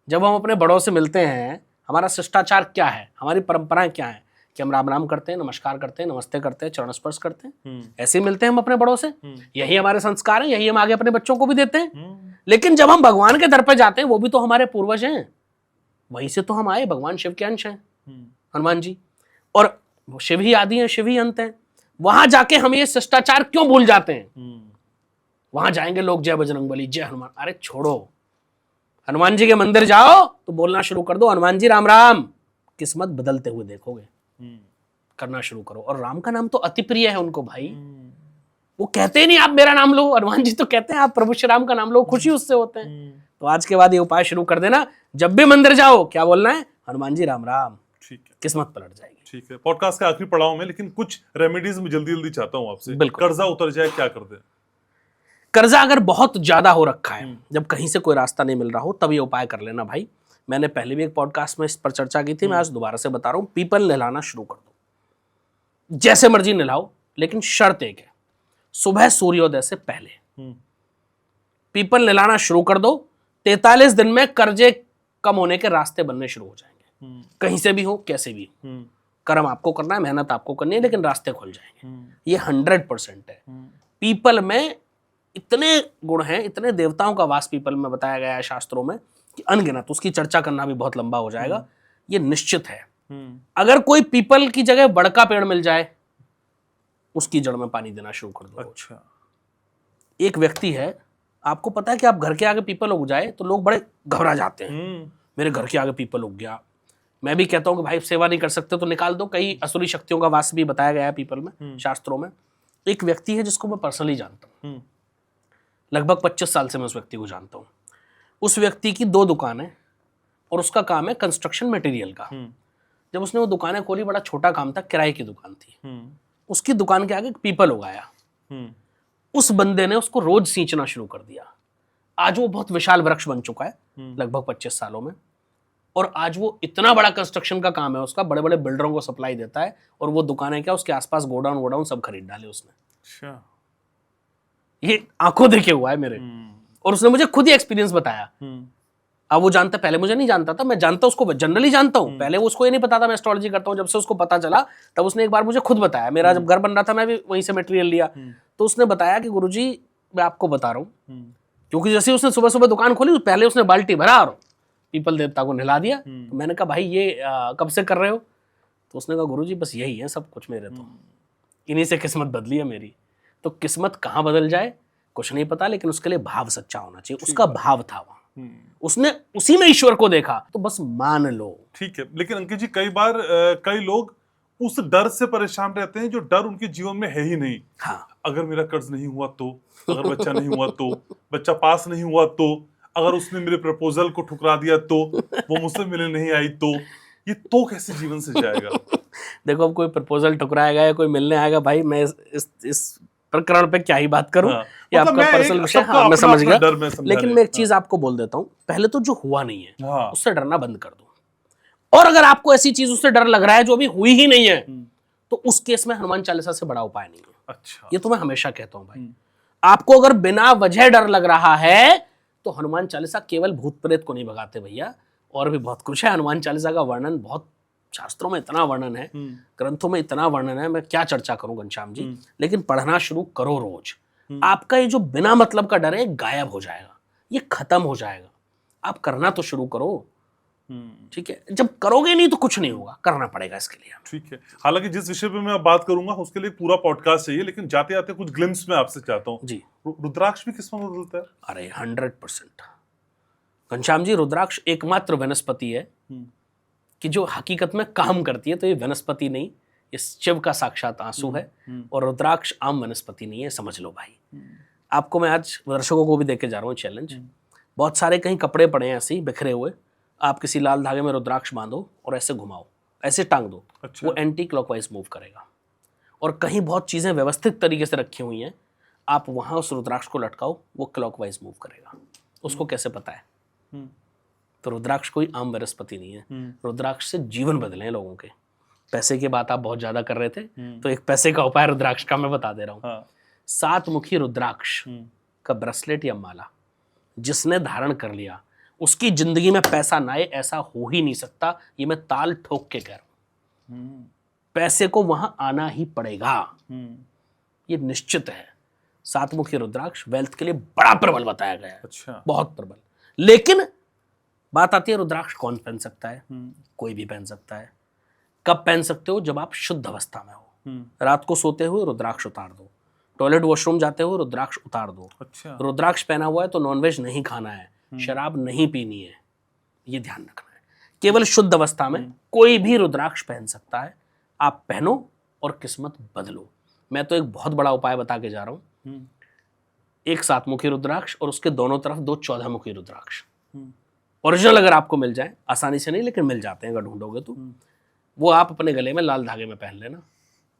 जब हम अपने बड़ों से मिलते हैं, हमारा शिष्टाचार क्या है, हमारी परंपराएं क्या है कि हम राम राम करते हैं, नमस्कार करते हैं, नमस्ते करते हैं, चरण स्पर्श करते हैं, ऐसे ही मिलते हैं हम अपने बड़ों से। यही हमारे संस्कार हैं, यही हम आगे अपने बच्चों को भी देते हैं। लेकिन जब हम भगवान के दर पे जाते हैं, वो भी तो हमारे पूर्वज हैं, वहीं से तो हम आए, भगवान शिव के अंश हैं हनुमान जी, और शिव ही आदि हैं, शिव ही अंत हैं। वहां जाके हम ये शिष्टाचार क्यों भूल जाते हैं? वहां जाएंगे लोग जय बजरंगबली, जय हनुमान, अरे छोड़ो, हनुमान जी के मंदिर जाओ तो बोलना शुरू कर दो हनुमान जी राम राम, किस्मत बदलते हुए देखोगे। करना शुरू करो। और राम का नाम तो अति प्रिय है उनको भाई, वो कहते ही नहीं आप मेरा नाम लो, हनुमान जी तो कहते हैं आप प्रभु श्री राम का नाम लो, खुशी उससे होते हैं। तो आज के बाद ये उपाय शुरू कर देना, जब भी मंदिर जाओ क्या बोलना है? हनुमान जी राम राम। ठीक है, किस्मत पलट जाएगी। ठीक है। पॉडकास्ट के आखिरी पड़ाव में, लेकिन कुछ रेमेडीज में जल्दी जल्दी चाहता हूं आपसे। बिल्कुल। कर्जा उतर जाए, क्या कर दे? कर्जा अगर बहुत ज्यादा हो रखा है, जब कहीं से कोई रास्ता नहीं मिल रहा हो, तब ये उपाय कर लेना भाई। मैंने पहले भी एक पॉडकास्ट में इस पर चर्चा की थी, मैं आज दोबारा से बता रहा हूं, पीपल नहलाना शुरू कर दो। जैसे मर्जी नहलाओ, लेकिन शर्त एक है, सुबह सूर्योदय से पहले पीपल नहलाना शुरू कर दो। 43 दिन में कर्जे कम होने के रास्ते बनने शुरू हो जाएंगे। कहीं से भी हो, कैसे भी हो, कर्म आपको करना है, मेहनत आपको करनी है, लेकिन रास्ते खुल जाएंगे। ये 100% है। पीपल में इतने गुण हैं, इतने देवताओं का वास पीपल में बताया गया है शास्त्रों में कि अनगिनत, उसकी चर्चा करना भी बहुत लंबा हो जाएगा। ये निश्चित है। अगर कोई पीपल की जगह बड़का पेड़ मिल जाए, उसकी जड़ में पानी देना शुरू कर दो। अच्छा। एक व्यक्ति है, आपको पता है कि आप घर के आगे पीपल उग जाए तो लोग बड़े घबरा जाते हैं, मेरे घर के आगे पीपल उग गया। मैं भी कहता हूं कि भाई सेवा नहीं कर सकते तो निकाल दो। कई असुरी शक्तियों का वास भी बताया गया है पीपल में, शास्त्रों में। एक व्यक्ति है जिसको मैं पर्सनली जानता हूं, लगभग 25 साल से मैं उस व्यक्ति को जानता हूं। उस व्यक्ति की 2 दुकानें और उसका काम है कंस्ट्रक्शन मटेरियल का। जब उसने वो दुकानें खोली, बड़ा छोटा काम था, किराए की दुकान थी। उसकी दुकान के आगे एक पीपल उगाया। उस बंदे ने उसको रोज सींचना शुरू कर दिया। आज वो बहुत विशाल वृक्ष बन चुका है, लगभग 25 सालों में। और आज वो इतना बड़ा कंस्ट्रक्शन का काम है उसका, बड़े बड़े बिल्डरों को सप्लाई देता है। और वो दुकानें क्या, उसके आसपास गोडाउन सब खरीद डाले उसने। अच्छा। ये आंखों देखे हुआ है मेरे। और उसने मुझे खुद ही एक्सपीरियंस बताया। अब वो जानता, पहले मुझे नहीं जानता था, मैं जानता उसको, जनरली जानता हूं। पहले वो उसको ये नहीं पता था मैं एस्ट्रोलॉजी करता हूं। जब से उसको पता चला, तब उसने एक बार मुझे खुद बताया। मेरा जब घर बन रहा था, मैं भी वहीं से मटेरियल लिया, तो उसने बताया कि गुरुजी मैं आपको बता रहा हूं, क्योंकि जैसे उसने सुबह सुबह दुकान खोली, पहले उसने बाल्टी भरा और पीपल देवता को नहला दिया। तो मैंने कहा भाई ये कब से कर रहे हो? तो उसने कहा गुरुजी बस यही है सब कुछ मेरे, तो इन्हीं से किस्मत बदली है मेरी। तो किस्मत कहाँ बदल जाए कुछ नहीं पता, लेकिन उसके लिए भाव सच्चा होना चाहिए। उसका भाव था वहां, उसने उसी में ईश्वर को देखा, तो बस मान लो। ठीक है, लेकिन अंकित जी कई बार कई लोग उस डर से परेशान रहते हैं जो डर उनके जीवन में है ही नहीं। हाँ। अगर मेरा कर्ज नहीं हुआ तो, अगर बच्चा नहीं हुआ तो, बच्चा पास नहीं हुआ तो, अगर उसने मेरे प्रपोजल को ठुकरा दिया तो, वो मुझसे मिलने नहीं आई तो, ये तो कैसे जीवन से जाएगा? देखो, अब कोई प्रपोजल ठुकराएगा या कोई मिलने आएगा, भाई मैं इस प्रकरण पे क्या ही बात करूं। हाँ, ये आपका पर्सनल विषय। हाँ, मैं समझ गया। लेकिन मैं एक चीज आपको बोल देता हूं, पहले तो जो हुआ नहीं है, हाँ, उससे डरना बंद कर दो। और अगर आपको ऐसी चीज उससे डर लग रहा है जो अभी हुई ही नहीं है, तो उस केस में हनुमान चालीसा से बड़ा उपाय नहीं है। अच्छा। ये तो मैं हमेशा कहता हूं भाई, आपको अगर बिना वजह डर लग रहा है तो हनुमान चालीसा केवल भूत प्रेत को नहीं भगाते भैया, और भी बहुत कुछ है। हनुमान चालीसा का वर्णन बहुत, शास्त्रों में इतना वर्णन है, ग्रंथों में इतना वर्णन है, मैं क्या चर्चा करूं घनश्याम जी। लेकिन पढ़ना शुरू करो रोज। आपका ये जो बिना मतलब का डर है गायब हो जाएगा, ये खत्म हो जाएगा। आप करना तो शुरू करो, ठीक है? जब करोगे नहीं तो कुछ नहीं होगा, करना पड़ेगा इसके लिए। ठीक है। हालांकि जिस विषय पे मैं बात करूंगा उसके लिए पूरा पॉडकास्ट चाहिए, लेकिन जाते आते कुछ ग्लिम्स में आपसे चाहता हूँ जी। रुद्राक्ष भी किस्मत बदलता है? अरे 100% घनश्याम जी, रुद्राक्ष एकमात्र वनस्पति है कि जो हकीकत में काम करती है। तो ये वनस्पति नहीं, ये शिव का साक्षात आंसू है। और रुद्राक्ष आम वनस्पति नहीं है, समझ लो भाई। आपको मैं आज दर्शकों को भी देके जा रहा हूँ चैलेंज। बहुत सारे कहीं कपड़े पड़े हैं ऐसे ही बिखरे हुए, आप किसी लाल धागे में रुद्राक्ष बांधो और ऐसे घुमाओ, ऐसे टांग दो। अच्छा। वो एंटी क्लॉकवाइज मूव करेगा। और कहीं बहुत चीज़ें व्यवस्थित तरीके से रखी हुई हैं, आप वहाँ उस रुद्राक्ष को लटकाओ, वो क्लॉकवाइज मूव करेगा। उसको कैसे पता है? तो रुद्राक्ष कोई आम वनस्पति नहीं है। रुद्राक्ष से जीवन बदले हैं लोगों के। पैसे की बात आप बहुत ज्यादा कर रहे थे, तो एक पैसे का उपाय रुद्राक्ष का मैं बता दे रहा हूँ। हाँ। 7 मुखी रुद्राक्ष का ब्रेसलेट या माला जिसने धारण कर लिया, उसकी जिंदगी में पैसा ना आए ऐसा हो ही नहीं सकता। ये मैं ताल ठोक के कह रहा हूं। पैसे को वहां आना ही पड़ेगा, ये निश्चित है। 7 मुखी रुद्राक्ष वेल्थ के लिए बड़ा प्रबल बताया गया है। अच्छा। बहुत प्रबल। लेकिन बात आती है रुद्राक्ष कौन पहन सकता है? कोई भी पहन सकता है। कब पहन सकते हो? जब आप शुद्ध अवस्था में हो। रात को सोते हुए रुद्राक्ष उतार दो, टॉयलेट वॉशरूम जाते हुए रुद्राक्ष उतार दो। अच्छा। रुद्राक्ष पहना हुआ है तो नॉनवेज नहीं खाना है, शराब नहीं पीनी है, ये ध्यान रखना है। केवल शुद्ध अवस्था में कोई भी रुद्राक्ष पहन सकता है। आप पहनो और किस्मत बदलो। मैं तो एक बहुत बड़ा उपाय बता के जा रहा हूं। एक 7 मुखी रुद्राक्ष और उसके दोनों तरफ 2 14 मुखी रुद्राक्ष। ओरिजिनल अगर आपको मिल जाए, आसानी से नहीं लेकिन मिल जाते हैं अगर ढूंढोगे तो, वो आप अपने गले में लाल धागे में पहन लेना।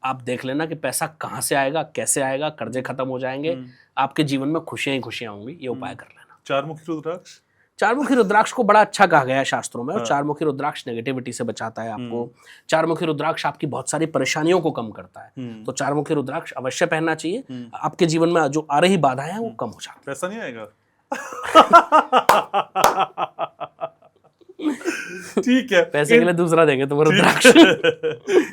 आप देख लेना कि पैसा कहाँ से आएगा, कैसे आएगा, कर्जे खत्म हो जाएंगे, आपके जीवन में खुशियां ही खुशियां होंगी। ये उपाय कर लेना। 4 मुखी रुद्राक्ष? चारमुखी रुद्राक्ष को बड़ा अच्छा कहा गया है शास्त्रों में, और हाँ। चारमुखी रुद्राक्ष नेगेटिविटी से बचाता है आपको। चारमुखी रुद्राक्ष आपकी बहुत सारी परेशानियों को कम करता है। तो चारमुखी रुद्राक्ष अवश्य पहनना चाहिए। आपके जीवन में जो आ रही बाधाएं हैं वो कम हो जाती पैसा नहीं आएगा। ठीक है, पैसे के लिए दूसरा देंगे तो रुद्राक्ष।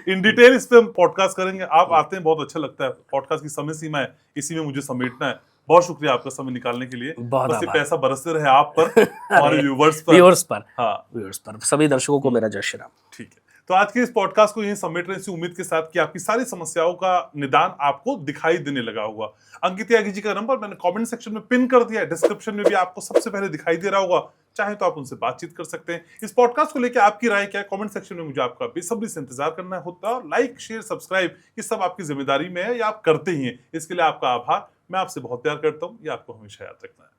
इन डिटेल इस पे हम पॉडकास्ट करेंगे। आप आते हैं, बहुत अच्छा लगता है। पॉडकास्ट की समय सीमा है, इसी में मुझे समेटना है। बहुत शुक्रिया आपका समय निकालने के लिए। बहुत बस ये आभार। पैसा बरसते रहे आप पर, हमारे व्यूवर्स पर। हाँ, व्यूअर्स पर, सभी दर्शकों को मेरा जय श्री राम। ठीक है, तो आज के इस पॉडकास्ट को यही समेट रहे हैं, इसी उम्मीद के साथ कि आपकी सारी समस्याओं का निदान आपको दिखाई देने लगा होगा। अंकित त्यागी जी का नंबर मैंने कमेंट सेक्शन में पिन कर दिया है, डिस्क्रिप्शन में भी आपको सबसे पहले दिखाई दे रहा होगा। चाहे तो आप उनसे बातचीत कर सकते हैं। इस पॉडकास्ट को लेकर आपकी राय क्या है, कमेंट सेक्शन में मुझे आपका बेसब्री से इंतजार करना होता है। और लाइक, शेयर, सब्सक्राइब ये सब आपकी जिम्मेदारी में है, या आप करते ही हैं। इसके लिए आपका आभार। मैं आपसे बहुत प्यार करता हूँ, ये आपको हमेशा याद रखना है।